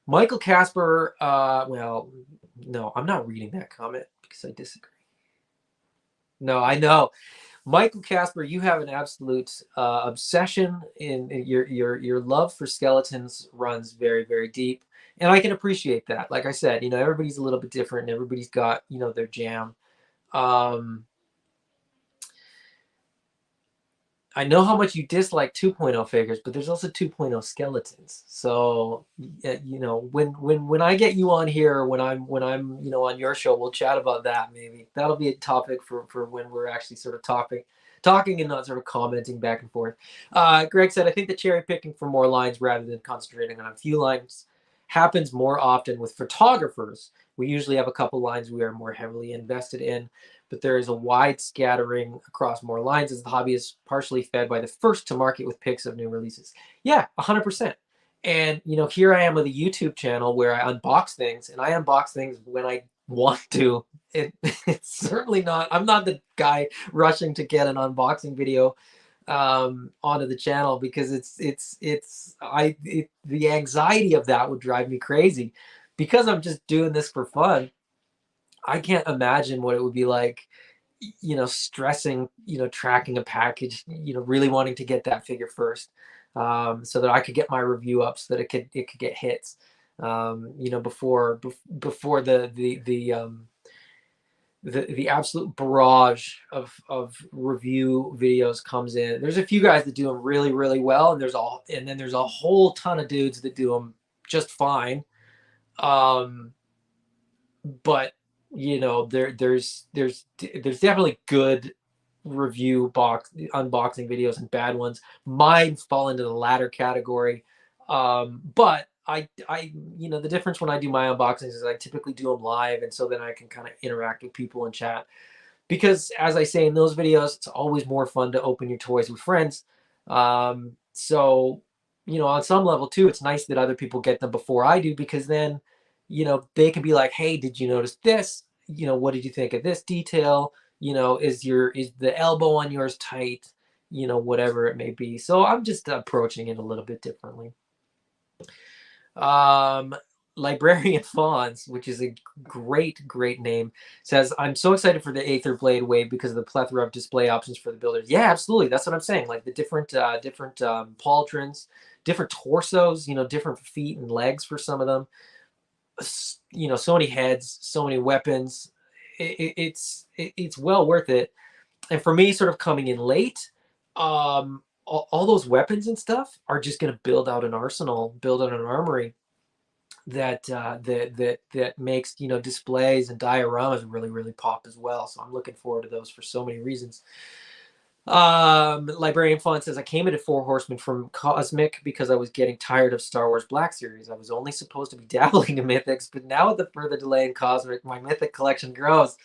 Michael Casper, well, no, I'm not reading that comment because I disagree. No, I know. Michael Casper, you have an absolute obsession in your love for skeletons runs very deep. And I can appreciate that. Like I said, you know, everybody's a little bit different and everybody's got, you know, their jam. I know how much you dislike 2.0 figures, but there's also 2.0 skeletons. So, you know, when I get you on here, when I'm you know on your show, we'll chat about that. Maybe that'll be a topic for when we're actually sort of talking and not sort of commenting back and forth. Greg said, I think the cherry picking for more lines rather than concentrating on a few lines happens more often with photographers. We usually have a couple lines we are more heavily invested in, but there is a wide scattering across more lines as the hobby is partially fed by the first to market with pics of new releases. Yeah, 100%. And, you know, here I am with a YouTube channel where I unbox things, and I unbox things when I want to. It's certainly not, I'm not the guy rushing to get an unboxing video onto the channel because the anxiety of that would drive me crazy. Because I'm just doing this for fun, I can't imagine what it would be like, you know, stressing, you know, tracking a package, you know, really wanting to get that figure first, so that I could get my review up, so that it could get hits, you know, before the absolute barrage of review videos comes in. There's a few guys that do them really well, and then there's a whole ton of dudes that do them just fine. But you know, there's definitely good unboxing videos and bad ones. Mine fall into the latter category. But I you know, the difference when I do my unboxings is I typically do them live, and so then I can kind of interact with people and chat, because as I say in those videos, it's always more fun to open your toys with friends. So, you know, on some level too, it's nice that other people get them before I do, because then, you know, they can be like, hey, did you notice this? You know, what did you think of this detail? You know, is the elbow on yours tight? You know, whatever it may be. So I'm just approaching it a little bit differently. Librarian Fawns, which is a great name, says, I'm so excited for the Aether Blade wave because of the plethora of display options for the builders. Yeah, absolutely. That's what I'm saying. Like the different pauldrons, different torsos, you know, different feet and legs for some of them. You know, so many heads, so many weapons. It's well worth it. And for me, sort of coming in late, all those weapons and stuff are just going to build out an arsenal, build out an armory that makes, you know, displays and dioramas really pop as well. So I'm looking forward to those for so many reasons. Librarian Fun says, I came into Four Horsemen from Cosmic because I was getting tired of Star Wars Black Series. I was only supposed to be dabbling in Mythics, but now with the further delay in Cosmic, my Mythic collection grows.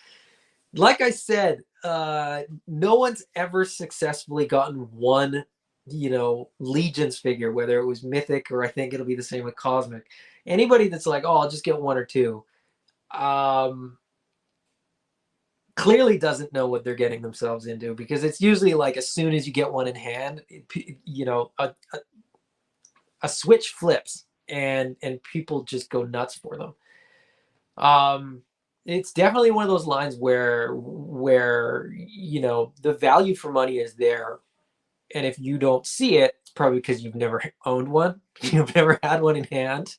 Like I said, no one's ever successfully gotten one, you know, Legions figure, whether it was Mythic or I think it'll be the same with Cosmic. Anybody that's like, oh, I'll just get one or two, um, clearly doesn't know what they're getting themselves into, because it's usually like as soon as you get one in hand, you know, a switch flips and people just go nuts for them. It's definitely one of those lines where you know the value for money is there, and if you don't see it, it's probably because you've never owned one, you've never had one in hand.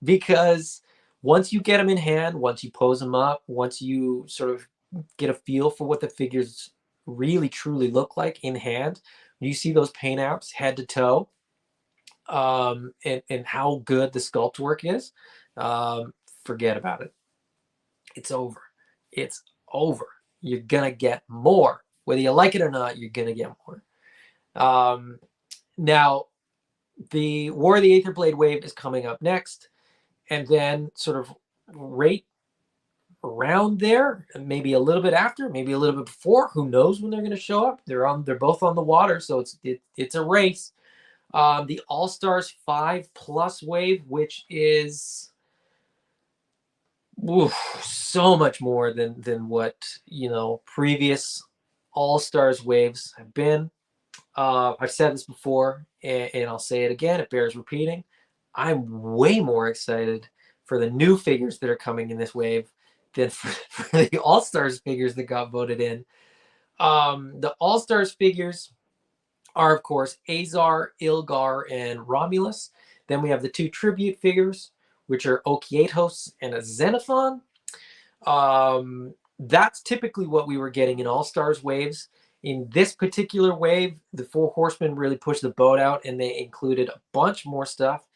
Because once you get them in hand, once you pose them up, once you sort of get a feel for what the figures really truly look like in hand, you see those paint apps head to toe, and how good the sculpt work is, forget about it. It's over. It's over. You're gonna get more, whether you like it or not. You're gonna get more. Now, the War of the Aether Blade wave is coming up next, and then sort of right around there, maybe a little bit after, maybe a little bit before. Who knows when they're going to show up? They're both on the water, so it's a race. The All Stars 5+ wave, which is so much more than what previous All Stars waves have been. I've said this before, and I'll say it again. It bears repeating. I'm way more excited for the new figures that are coming in this wave than for the All Stars figures that got voted in. The All Stars figures are, of course, Azar, Ilgar, and Romulus. Then we have the 2 tribute figures, which are Okietos and a Xenophon. That's typically what we were getting in All Stars waves. In this particular wave, the 4 Horsemen really pushed the boat out, and they included a bunch more stuff.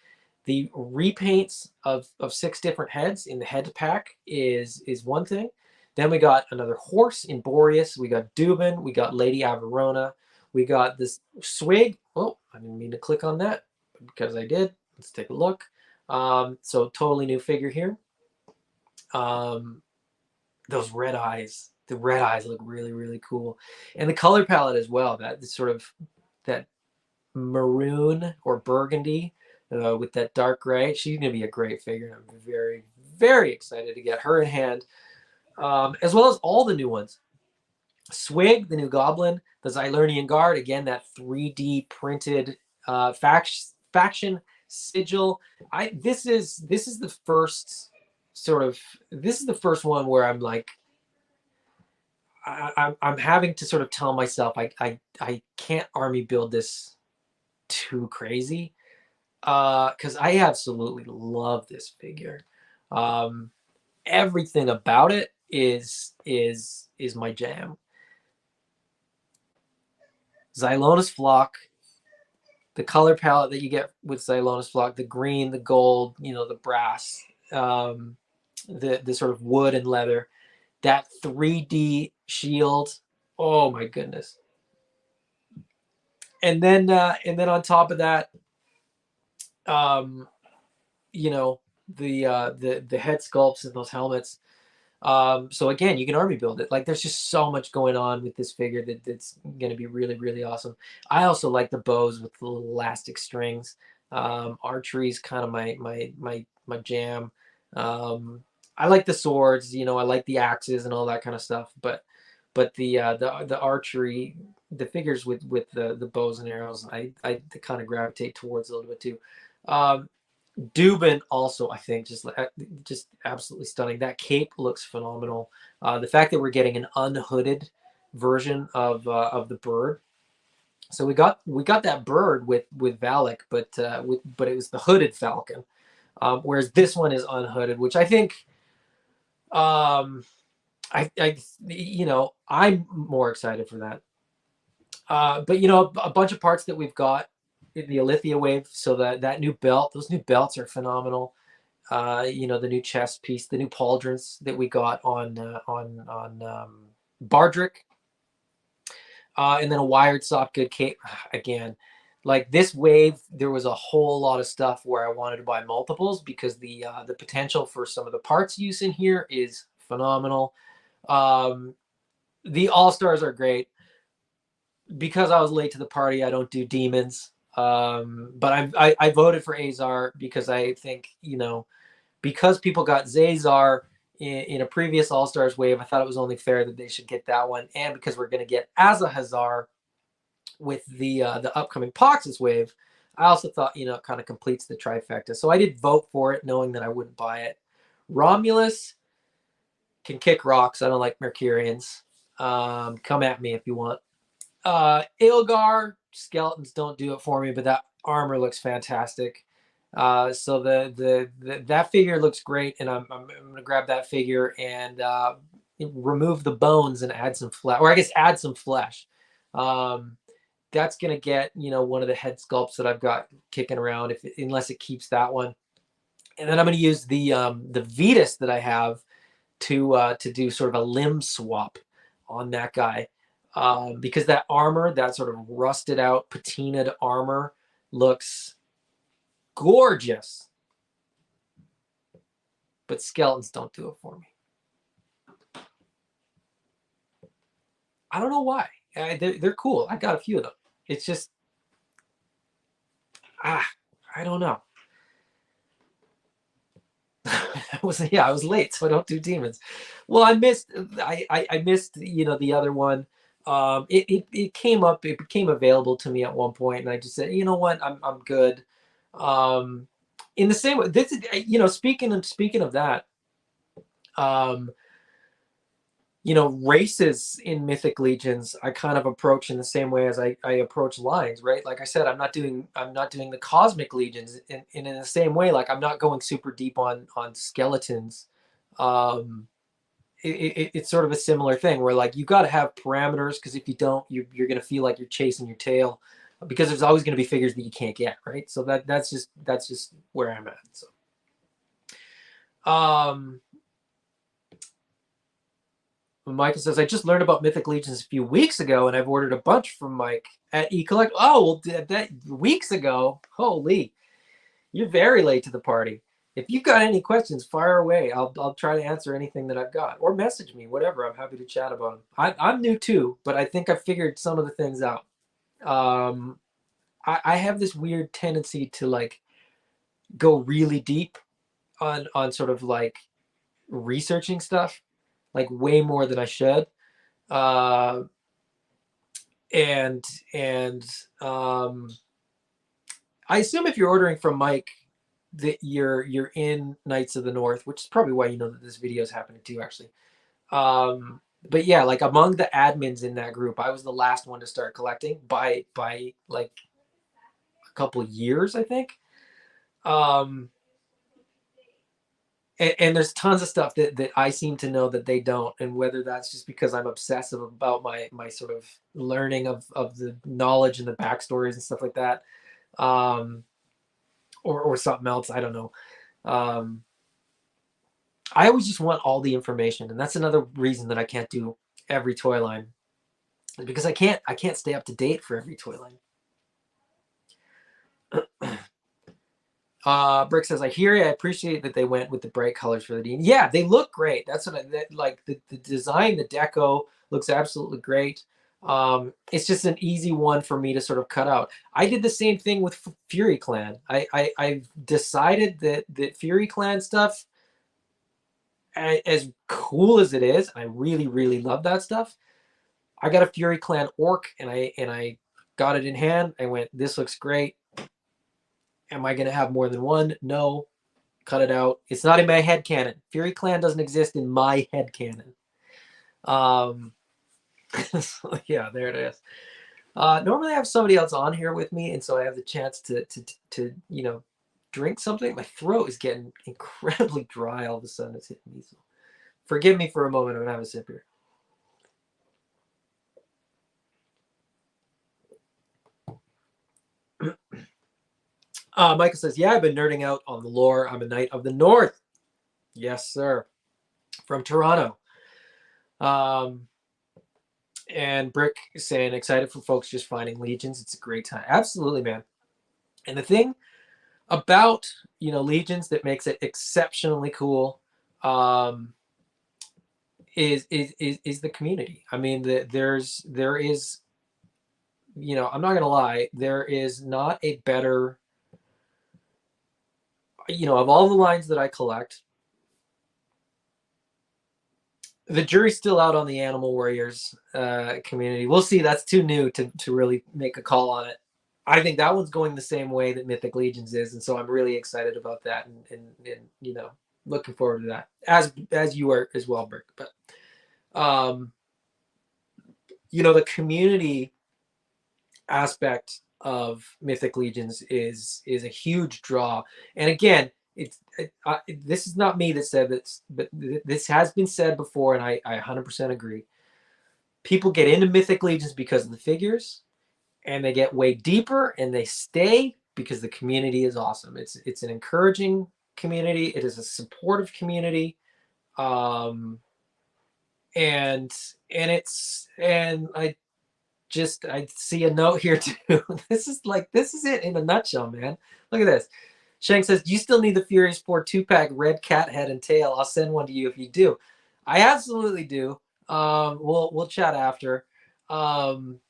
The repaints of 6 different heads in the head pack is one thing. Then we got another horse in Boreas. We got Dubin. We got Lady Averona. We got this Swig. Oh, I didn't mean to click on that, because I did. Let's take a look. So totally new figure here. Those red eyes. The red eyes look really, really cool. And the color palette as well. That sort of that maroon or burgundy with that dark gray. She's going to be a great figure. I'm very, very excited to get her in hand, as well as all the new ones. Swig, the new Goblin, the Xylernian Guard, again, that 3D printed faction sigil. This is the first one where I'm like, I'm having to sort of tell myself I can't army build this too crazy, because I absolutely love this figure. Everything about it is my jam. Xylonis Flock, the color palette that you get with Xylonis Flock, the green, the gold, the brass, the sort of wood and leather, that 3D shield. Oh my goodness. And then on top of that, the head sculpts and those helmets. So again, you can army build it. Like, there's just so much going on with this figure that's going to be really, really awesome. I also like the bows with the little elastic strings. Archery is kind of my jam. I like the swords, I like the axes and all that kind of stuff. But the archery, the figures with the bows and arrows, I kind of gravitate towards a little bit too. Dubin also, I think, just absolutely stunning. That cape looks phenomenal. The fact that we're getting an unhooded version of the bird. So we got that bird with Valak, but it was the hooded falcon, whereas this one is unhooded, which I think, I'm more excited for that. But a bunch of parts that we've got in the Alithia wave. So that new belt, those new belts are phenomenal. The new chest piece, the new pauldrons that we got on Bardrick, and then a wired soft good cape. Again, like this wave, there was a whole lot of stuff where I wanted to buy multiples, because the potential for some of the parts use in here is phenomenal. The All Stars are great. Because I was late to the party, I don't do demons. But I voted for Azar because I think, because people got Zazar in a previous All-Stars wave, I thought it was only fair that they should get that one. And because we're going to get Azahazar with the upcoming Poxus wave, I also thought, you know, it kind of completes the trifecta. So I did vote for it, knowing that I wouldn't buy it. Romulus can kick rocks. I don't like Mercurians. Come at me if you want. Ilgar, skeletons don't do it for me, but that armor looks fantastic. So that figure looks great, and I'm gonna grab that figure and remove the bones and add some flesh, or I guess add some flesh. That's gonna get, you know, one of the head sculpts that I've got kicking around, unless it keeps that one. And then I'm gonna use the Vetus that I have to do sort of a limb swap on that guy. Because that armor, that sort of rusted out, patinaed armor, looks gorgeous. But skeletons don't do it for me. I don't know why. They're cool. I got a few of them. It's just, I don't know. I was late, so I don't do demons. Well, I missed, you know, the other one. It came up, it became available to me at one point, and I just said, you know what, I'm good. In the same way, this is, you know, speaking of that, you know, races in Mythic Legions, I kind of approach in the same way as I approach lines, right? Like I said, I'm not doing the Cosmic Legions in the same way. Like I'm not going super deep on skeletons. It's sort of a similar thing where like you got to have parameters, because if you don't, you're going to feel like you're chasing your tail, because there's always going to be figures that you can't get, right? So that's just where I'm at. So, Michael says, I just learned about Mythic Legions a few weeks ago, and I've ordered a bunch from Mike at eCollect. Oh, well, that weeks ago. Holy, you're very late to the party. If you've got any questions, fire away. I'll try to answer anything that I've got, or message me, whatever. I'm happy to chat about them. I'm new too, but I think I figured some of the things out. I have this weird tendency to like go really deep on sort of like researching stuff, like way more than I should. And I assume if you're ordering from Mike that you're in Knights of the North, which is probably why you know that this video is happening too, actually. But yeah, like among the admins in that group, I was the last one to start collecting by like a couple of years, I think. And there's tons of stuff that I seem to know that they don't, and whether that's just because I'm obsessive about my sort of learning of the knowledge and the backstories and stuff like that, or something else, I don't know. I always just want all the information, and that's another reason that I can't do every toy line, because I can't stay up to date for every toy line. Brick says, I hear you. I appreciate that they went with the bright colors for the Dean. Yeah, they look great. That's what like the design, the deco looks absolutely great. It's just an easy one for me to sort of cut out. I did the same thing with Fury Clan. I've decided that Fury Clan stuff, as cool as it is, I really, really love that stuff. I got a Fury Clan orc, and I got it in hand. I went, this looks great. Am I going to have more than one? No. Cut it out. It's not in my head canon. Fury Clan doesn't exist in my head canon. So yeah, there it is. Normally I have somebody else on here with me, and so I have the chance to you know, drink something. My throat is getting incredibly dry all of a sudden. It's hitting me. So forgive me for a moment. I'm going to have a sip here. Michael says, yeah, I've been nerding out on the lore. I'm a Knight of the North. Yes, sir. From Toronto. And Brick is saying, excited for folks just finding Legions. It's a great time. Absolutely, man. And the thing about, you know, Legions that makes it exceptionally cool is the community. I mean, there is, you know, I'm not going to lie, there is not a better you know, of all the lines that I collect, the jury's still out on the Animal Warriors community. We'll see. That's too new to really make a call on it. I think that one's going the same way that Mythic Legions is, and so I'm really excited about that, and you know, looking forward to that, as you are as well, Brick. But um, you know, the community aspect of Mythic Legions is a huge draw. And again, this is not me that said this, but this has been said before, and I 100% agree. People get into Mythic Legions because of the figures, and they get way deeper, and they stay because the community is awesome. It's an encouraging community. It is a supportive community. Um, and and I see a note here too. This is it in a nutshell, man. Look at this. Shank says, "Do you still need the Furious 4 2-pack red cat head and tail? I'll send one to you if you do." I absolutely do. We'll chat after. Um,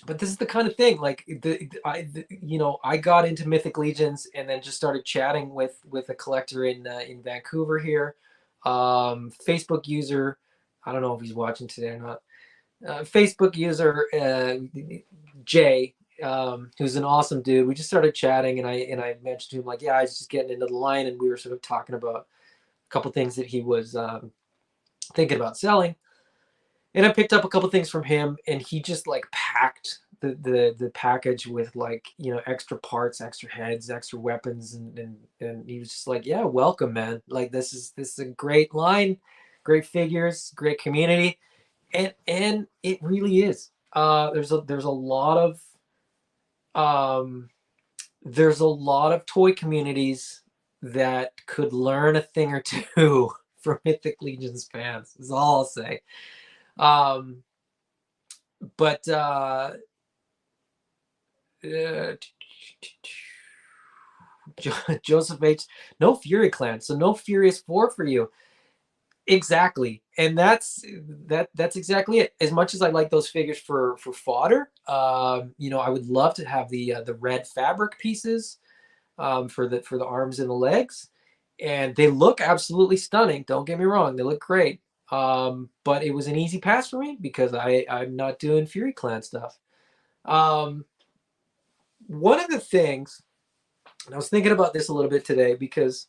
but this is the kind of thing, like you know, I got into Mythic Legions and then just started chatting with a collector in Vancouver here. Facebook user, I don't know if he's watching today or not. Facebook user Jay, who's an awesome dude. We just started chatting, and I mentioned to him, like, yeah, I was just getting into the line, and we were sort of talking about a couple things that he was thinking about selling. And I picked up a couple things from him, and he just like packed the package with, like, you know, extra parts, extra heads, extra weapons, and he was just like, yeah, welcome, man. Like, this is a great line, great figures, great community, and it really is. Um, there's a lot of toy communities that could learn a thing or two from Mythic Legions fans. Is all I'll say. Um, but uh, Joseph H, no Fury Clan, so no Furious 4 for you. Exactly, and that's exactly it. As much as I like those figures for fodder, you know, I would love to have the red fabric pieces for the arms and the legs, and they look absolutely stunning. Don't get me wrong, they look great. But it was an easy pass for me because I'm not doing Fury Clan stuff. Um, One of the things, and I was thinking about this a little bit today because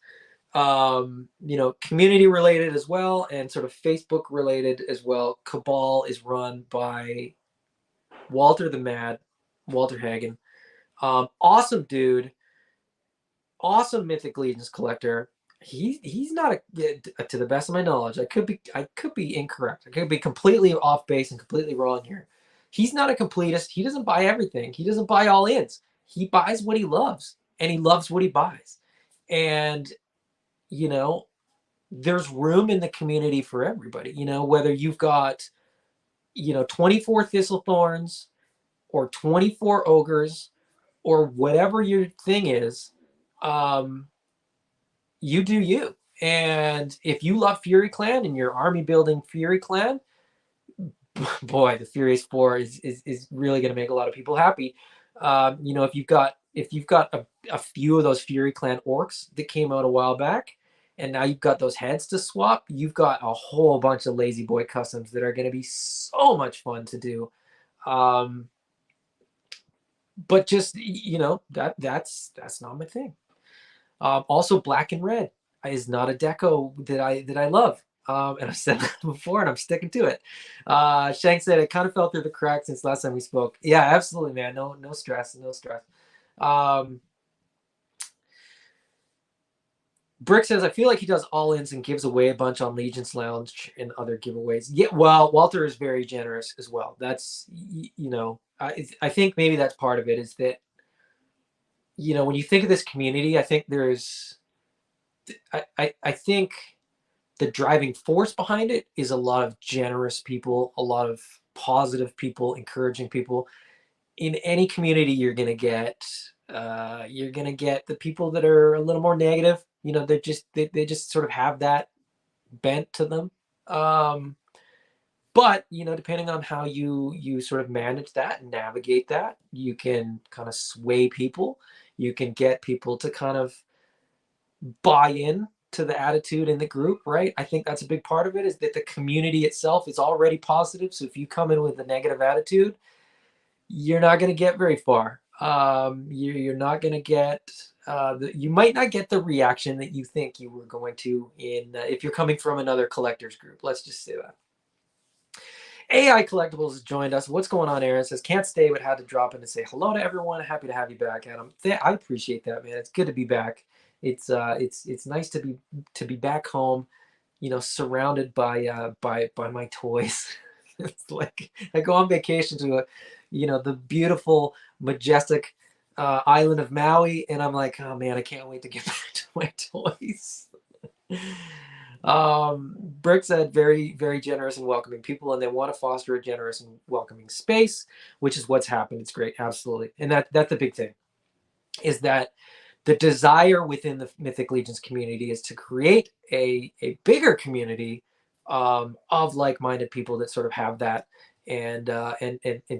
you know, community related as well, and sort of Facebook related as well. Cabal is run by Walter the Mad, Walter Hagen. Awesome dude, awesome Mythic Legions collector. He's not to the best of my knowledge. I could be incorrect. I could be completely off base and completely wrong here. He's not a completist. He doesn't buy everything. He doesn't buy all ins. He buys what he loves, and he loves what he buys. And you know, there's room in the community for everybody. You know, whether you've got, you know, 24 Thistlethorns or 24 Ogres or whatever your thing is, um, you do you. And if you love Fury Clan and you're army building Fury Clan, boy, the Furious 4 is really going to make a lot of people happy. You know, if you've got a few of those Fury Clan orcs that came out a while back, and now you've got those heads to swap, you've got a whole bunch of Lazy Boy customs that are going to be so much fun to do. Um, but just, you know, that's not my thing. Also, black and red is not a deco that I love. And I've said that before, and I'm sticking to it. Shank said it kind of fell through the cracks since last time we spoke. Yeah, absolutely, man. No stress, no stress. Um, Brick says, I feel like he does all ins and gives away a bunch on Legion's Lounge and other giveaways. Yeah, well, Walter is very generous as well. That's, you know, I think maybe that's part of it, is that, you know, when you think of this community, I think I think the driving force behind it is a lot of generous people, a lot of positive people, encouraging people. In any community, you're gonna get the people that are a little more negative. You know, they just sort of have that bent to them. Um, but you know, depending on how you sort of manage that and navigate that, you can kind of sway people. You can get people to kind of buy in to the attitude in the group, right? I think that's a big part of it, is that the community itself is already positive. So if you come in with a negative attitude, you're not going to get very far. You're not going to get you might not get the reaction that you think you were going to in if you're coming from another collectors group. Let's just say that. AI Collectibles has joined us. What's going on, Aaron? Says, can't stay, but had to drop in to say hello to everyone. Happy to have you back, Adam. I appreciate that, man. It's good to be back. It's nice to be back home, you know, surrounded by my toys. It's like I go on vacation to the beautiful, majestic island of Maui, and I'm like, oh man, I can't wait to get back to my toys. Brick said, very, very generous and welcoming people, and they want to foster a generous and welcoming space, which is what's happened. It's great, absolutely, and that's the big thing, is that the desire within the Mythic Legions community is to create a bigger community of like-minded people that sort of have that, and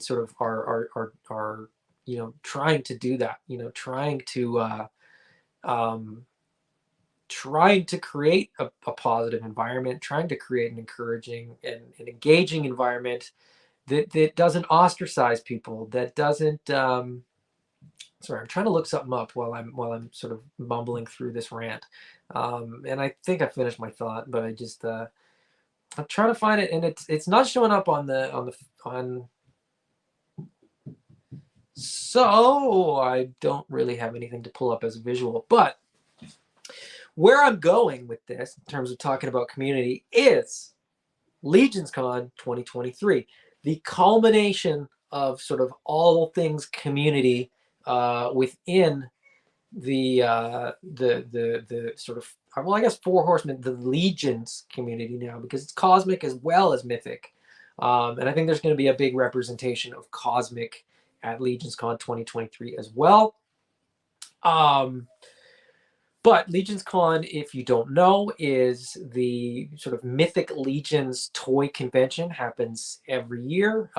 sort of are trying to do that, trying to create a positive environment, trying to create an encouraging and an engaging environment that doesn't ostracize people, that doesn't sorry, I'm trying to look something up while I'm sort of mumbling through this rant, and I think I finished my thought, but I'm trying to find it, and it's not showing up on. So I don't really have anything to pull up as a visual, but where I'm going with this in terms of talking about community is LegionsCon 2023, the culmination of sort of all things community within the sort of, well, I guess four horsemen, the Legions community now, because it's cosmic as well as mythic, and I think there's going to be a big representation of cosmic at LegionsCon 2023 as well. But LegionsCon, if you don't know, is the sort of Mythic Legions toy convention. Happens every year.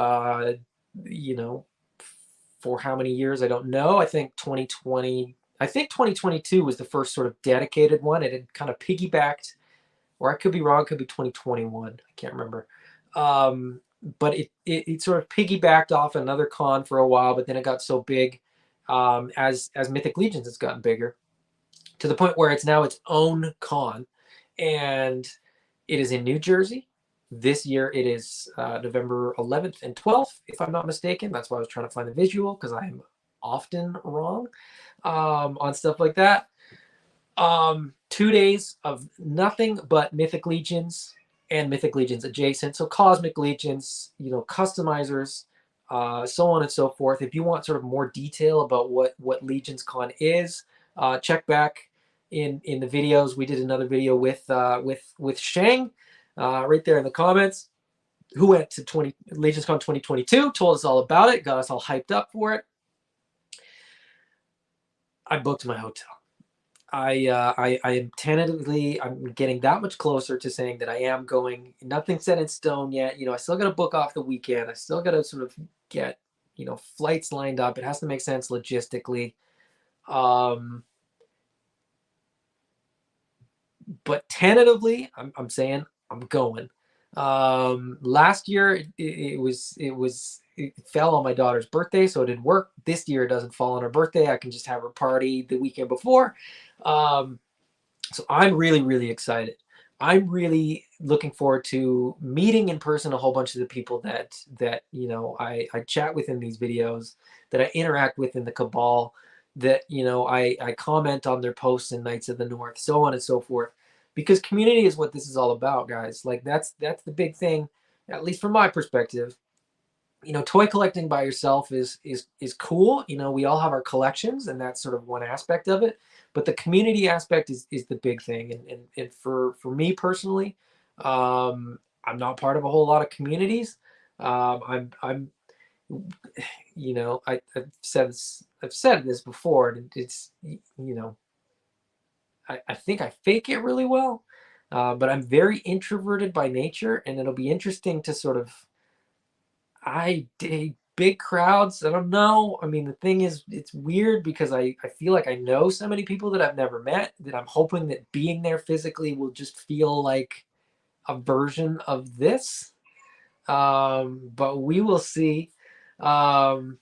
For how many years, I don't know. I think 2022 was the first sort of dedicated one. It had kind of piggybacked, or I could be wrong, it could be 2021. I can't remember. But it sort of piggybacked off another con for a while, but then it got so big as Mythic Legions has gotten bigger, to the point where it's now its own con, and it is in New Jersey. This year it is November 11th and 12th, if I'm not mistaken. That's why I was trying to find the visual, because I'm often wrong on stuff like that. 2 days of nothing but Mythic Legions and Mythic Legions adjacent. So Cosmic Legions, customizers, so on and so forth. If you want sort of more detail about what LegionsCon is, check back in the videos. We did another video with Shang right there in the comments, who went to LegionsCon 2022, told us all about it, got us all hyped up for it. I booked my hotel. I am tentatively, I'm getting that much closer to saying that I am going. Nothing set in stone yet. I still got to book off the weekend. I still got to sort of get, flights lined up. It has to make sense logistically. But tentatively, I'm saying I'm going. Last year it fell on my daughter's birthday, so it didn't work. This year it doesn't fall on her birthday. I can just have her party the weekend before. So I'm really, really excited. I'm really looking forward to meeting in person a whole bunch of the people that I chat with in these videos, that I interact with in the Cabal, that I comment on their posts in Knights of the North, so on and so forth. Because community is what this is all about, guys. Like that's the big thing, at least from my perspective. Toy collecting by yourself is cool. We all have our collections, and that's sort of one aspect of it. But the community aspect is the big thing. And for me personally, I'm not part of a whole lot of communities. I'm I've said this before, and it's I think I fake it really well, but I'm very introverted by nature, and it'll be interesting to sort of big crowds, I don't know. I mean, the thing is, it's weird because I feel like I know so many people that I've never met that I'm hoping that being there physically will just feel like a version of this. But we will see. Um,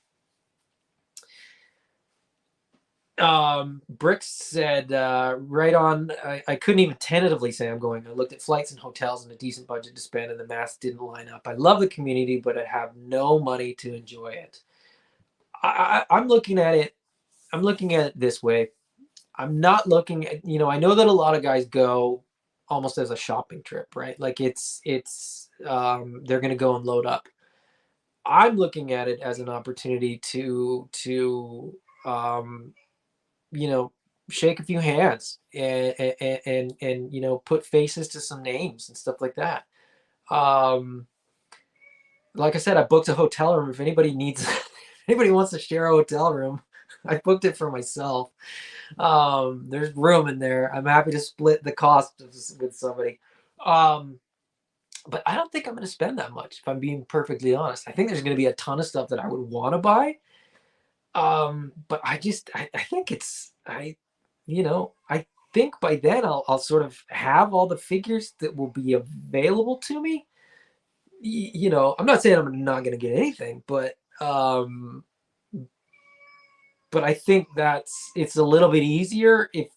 Bricks said, right on. I couldn't even tentatively say I'm going. I looked at flights and hotels and a decent budget to spend, and the math didn't line up. I love the community, but I have no money to enjoy it. I'm looking at it. I'm looking at it this way. I'm not looking at, I know that a lot of guys go almost as a shopping trip, right? Like they're going to go and load up. I'm looking at it as an opportunity to um, you know, shake a few hands and put faces to some names and stuff like that. Um, like I said, I booked a hotel room. If anybody needs, anybody wants to share a hotel room, I booked it for myself. There's room in there. I'm happy to split the cost with somebody. Um, but I don't think I'm going to spend that much, if I'm being perfectly honest. I think there's going to be a ton of stuff that I would want to buy. But I think I think by then I'll sort of have all the figures that will be available to me. I'm not saying I'm not going to get anything, but I think it's a little bit easier if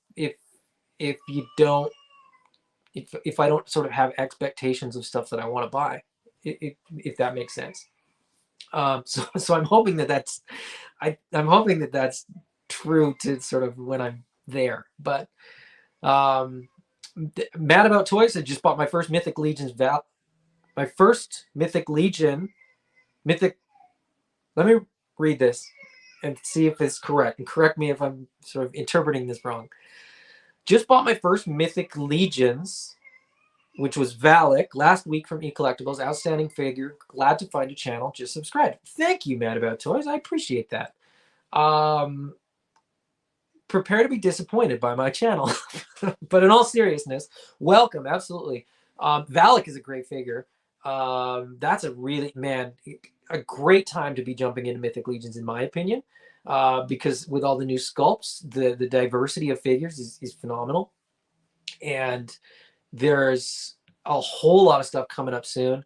you don't if I don't sort of have expectations of stuff that I want to buy, if that makes sense. So I'm hoping I'm hoping that that's true to sort of when I'm there. But mad about toys. I just bought my first Mythic Legions my first Mythic Legion. Mythic. Let me read this and see if it's correct. And correct me if I'm sort of interpreting this wrong. Just bought my first Mythic Legions, which was Valak, last week from eCollectibles. Outstanding figure. Glad to find your channel. Just subscribe. Thank you, Mad About Toys. I appreciate that. Prepare to be disappointed by my channel. But in all seriousness, welcome. Absolutely. Valak is a great figure. That's a great time to be jumping into Mythic Legions, in my opinion. Because with all the new sculpts, the diversity of figures is phenomenal. And there's a whole lot of stuff coming up soon.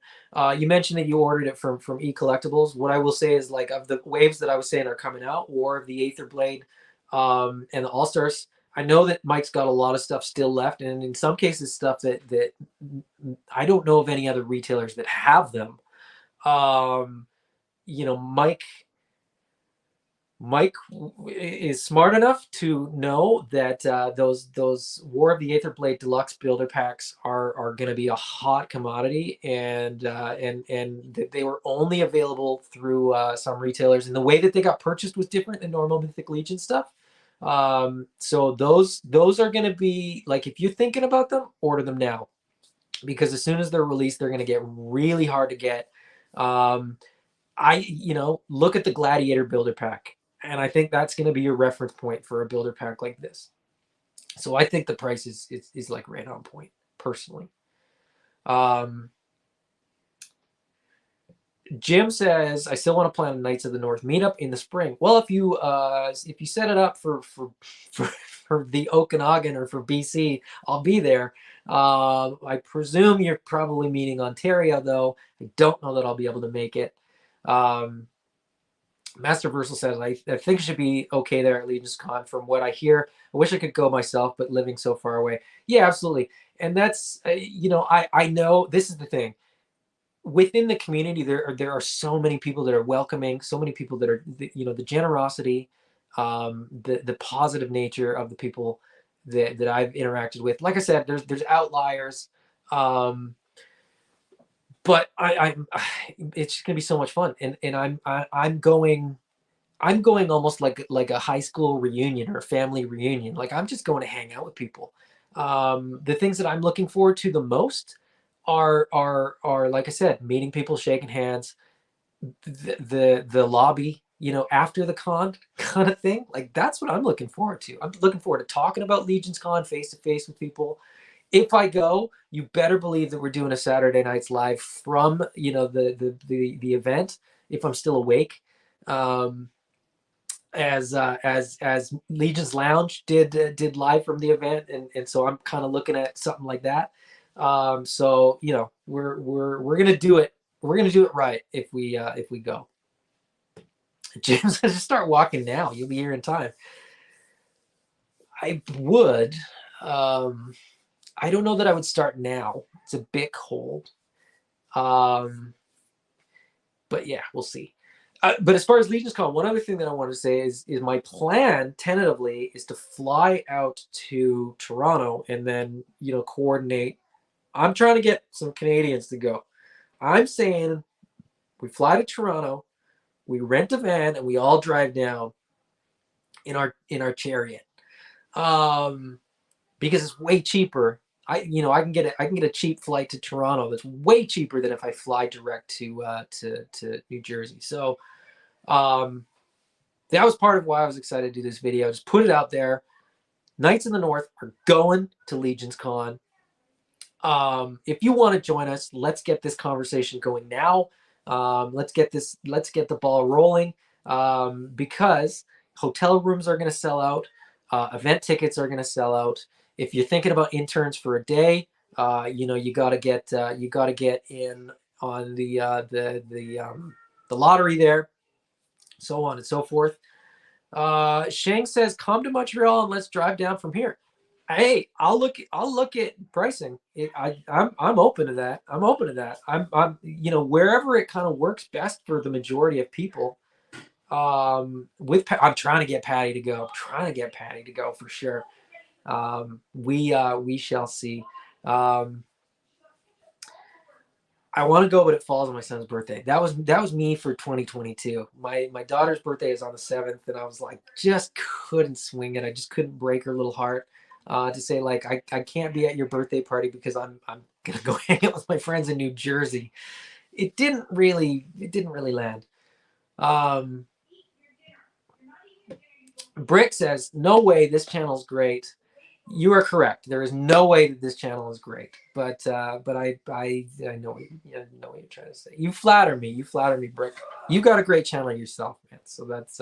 You mentioned that you ordered it from eCollectibles. What I will say is, like, of the waves that I was saying are coming out, War of the Aether Blade, and the All Stars, I know that Mike's got a lot of stuff still left, and in some cases stuff that I don't know of any other retailers that have them. Mike is smart enough to know that those War of the Aether Blade Deluxe builder packs are going to be a hot commodity, and they were only available through some retailers, and the way that they got purchased was different than normal Mythic Legion stuff. So those are going to be, like, if you're thinking about them, order them now, because as soon as they're released, they're going to get really hard to get. Look at the Gladiator builder pack, and I think that's going to be your reference point for a builder pack like this. So I think the price is like right on point, personally. Jim says, I still want to plan a Knights of the North meetup in the spring. Well, if you set it up for the Okanagan or for BC, I'll be there. I presume you're probably meeting Ontario, though. I don't know that I'll be able to make it. Master Versal says, I think it should be okay there at Legions Con. From what I hear, I wish I could go myself, but living so far away. Yeah, absolutely. And that's, I know this is the thing. Within the community, there are so many people that are welcoming, so many people that are, the generosity, the positive nature of the people that I've interacted with. Like I said, there's outliers, but it's gonna be so much fun, and I'm going almost like a high school reunion or a family reunion. Like, I'm just going to hang out with people. The things that I'm looking forward to the most are like I said, meeting people, shaking hands, the lobby, after the con kind of thing. Like, that's what I'm looking forward to. I'm looking forward to talking about Legions Con face to face with people. If I go, you better believe that we're doing a Saturday Nights Live from the event. if I'm still awake. As Legion's Lounge did live from the event, and so I'm kind of looking at something like that. So you know, we're gonna do it. We're gonna do it right if we go. Jim says, just start walking now. You'll be here in time. I would. I don't know that I would start now. It's a bit cold. But yeah, we'll see. But as far as Legion's Con, one other thing that I want to say is my plan tentatively is to fly out to Toronto and then, you know, coordinate. I'm trying to get some Canadians to go. I'm saying we fly to Toronto, we rent a van, and we all drive down in our chariot. Because it's way cheaper. I can get a cheap flight to Toronto that's way cheaper than if I fly direct to New Jersey. So that was part of why I was excited to do this video. Just put it out there. Knights in the North are going to Legion's Con. If you want to join us, let's get this conversation going now. Let's get the ball rolling, because hotel rooms are going to sell out. Event tickets are going to sell out. If you're thinking about interns for a day, you got to get in on the lottery there, so on and so forth. Shang says, "Come to Montreal and let's drive down from here." Hey, I'll look at pricing. I'm open to that. I'm wherever it kind of works best for the majority of people. I'm trying to get Patty to go. For sure. We shall see. I want to go, but it falls on my son's birthday. That was me for 2022. My daughter's birthday is on the 7th, and I was like, just couldn't swing it. I just couldn't break her little heart to say, like, I can't be at your birthday party because I'm gonna go hang out with my friends in New Jersey. It didn't really land. Brick says, no way, this channel's great. You are correct. There is no way that this channel is great, but I know what you're trying to say. You flatter me, Brick. You got a great channel yourself, man. So that's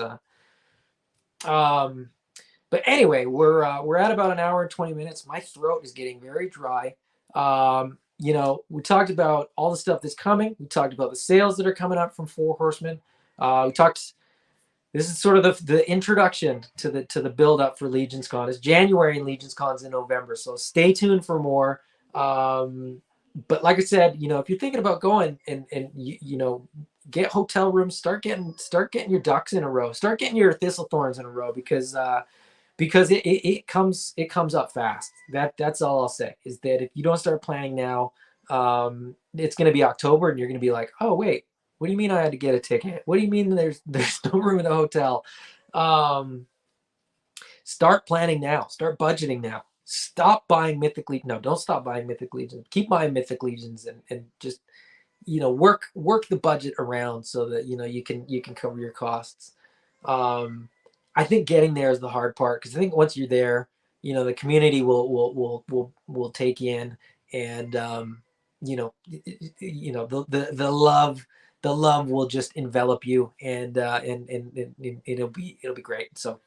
but anyway, we're at about an hour and 20 minutes. My throat is getting very dry. We talked about all the stuff that's coming. We talked about the sales that are coming up from Four Horsemen. This is sort of the introduction to the build up for Legion's Con. It's January and Legion's Con's in November, so stay tuned for more. But like I said, if you're thinking about going and get hotel rooms, start getting your ducks in a row, start getting your thistlethorns in a row, because it comes up fast. That's all I'll say, is that if you don't start planning now, it's going to be October and you're going to be like, oh wait, what do you mean I had to get a ticket? What do you mean there's no room in the hotel? Start planning now. Start budgeting now. Stop buying Mythic Legions. No, don't stop buying Mythic Legions. Keep buying Mythic Legions and just work the budget around so that you can cover your costs. I think getting there is the hard part, because I think once you're there, the community will take you in, and the love will just envelop you, and it'll be great. So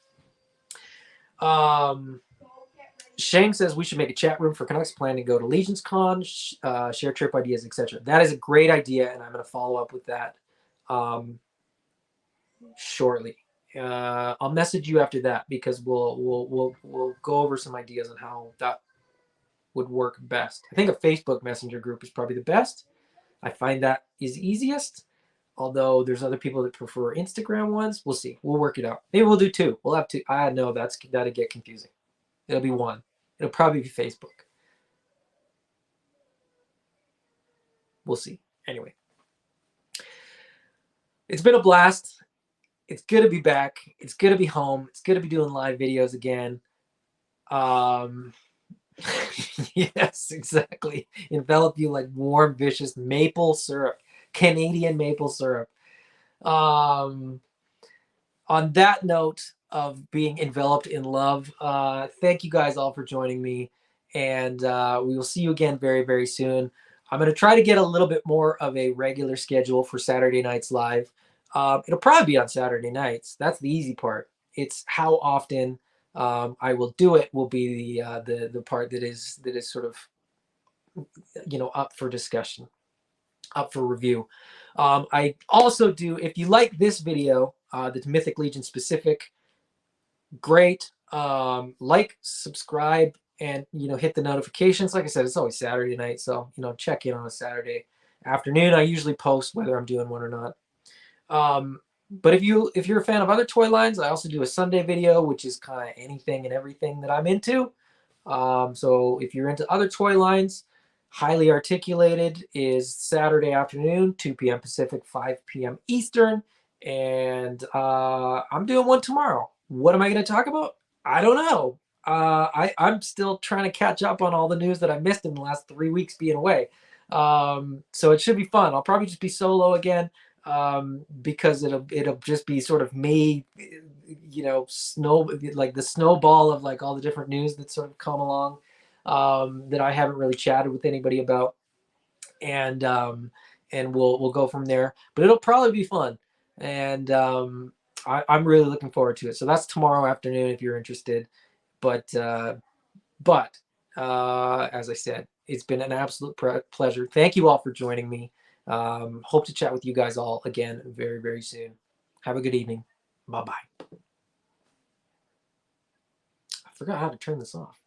Shang says we should make a chat room for Canucks plan to go to Legion's Con, share trip ideas, etc. That is a great idea, and I'm going to follow up with that shortly. I'll message you after that, because we'll go over some ideas on how that would work best. I think a Facebook Messenger group is probably the best. I find that is easiest, although there's other people that prefer Instagram ones. We'll see. We'll work it out. Maybe we'll do two. We'll have two. I know that'll get confusing. It'll be one. It'll probably be Facebook. We'll see. Anyway, it's been a blast. It's good to be back. It's good to be home. It's good to be doing live videos again. Yes, exactly. Envelop you like warm, vicious maple syrup, Canadian maple syrup. On that note of being enveloped in love, thank you guys all for joining me, and we will see you again very, very soon. I'm going to try to get a little bit more of a regular schedule for Saturday nights live. It'll probably be on Saturday nights. That's the easy part. It's how often I will do it will be the part that is sort of, up for discussion, up for review. I also do, if you like this video, that's Mythic Legion specific, great. Like, subscribe, and hit the notifications. Like I said, it's always Saturday night, so check in on a Saturday afternoon. I usually post whether I'm doing one or not. But if you're a fan of other toy lines, I also do a Sunday video, which is kind of anything and everything that I'm into. So if you're into other toy lines, Highly Articulated is Saturday afternoon, 2 p.m. Pacific, 5 p.m. Eastern. And I'm doing one tomorrow. What am I going to talk about? I don't know. I'm still trying to catch up on all the news that I missed in the last 3 weeks being away. So it should be fun. I'll probably just be solo again, because it'll just be sort of me, like the snowball of like all the different news that sort of come along, that I haven't really chatted with anybody about, and we'll go from there. But it'll probably be fun, and I'm really looking forward to it. So that's tomorrow afternoon if you're interested. But as I said, it's been an absolute pleasure. Thank you all for joining me. Hope to chat with you guys all again very, very soon. Have a good evening. Bye-bye. I forgot how to turn this off.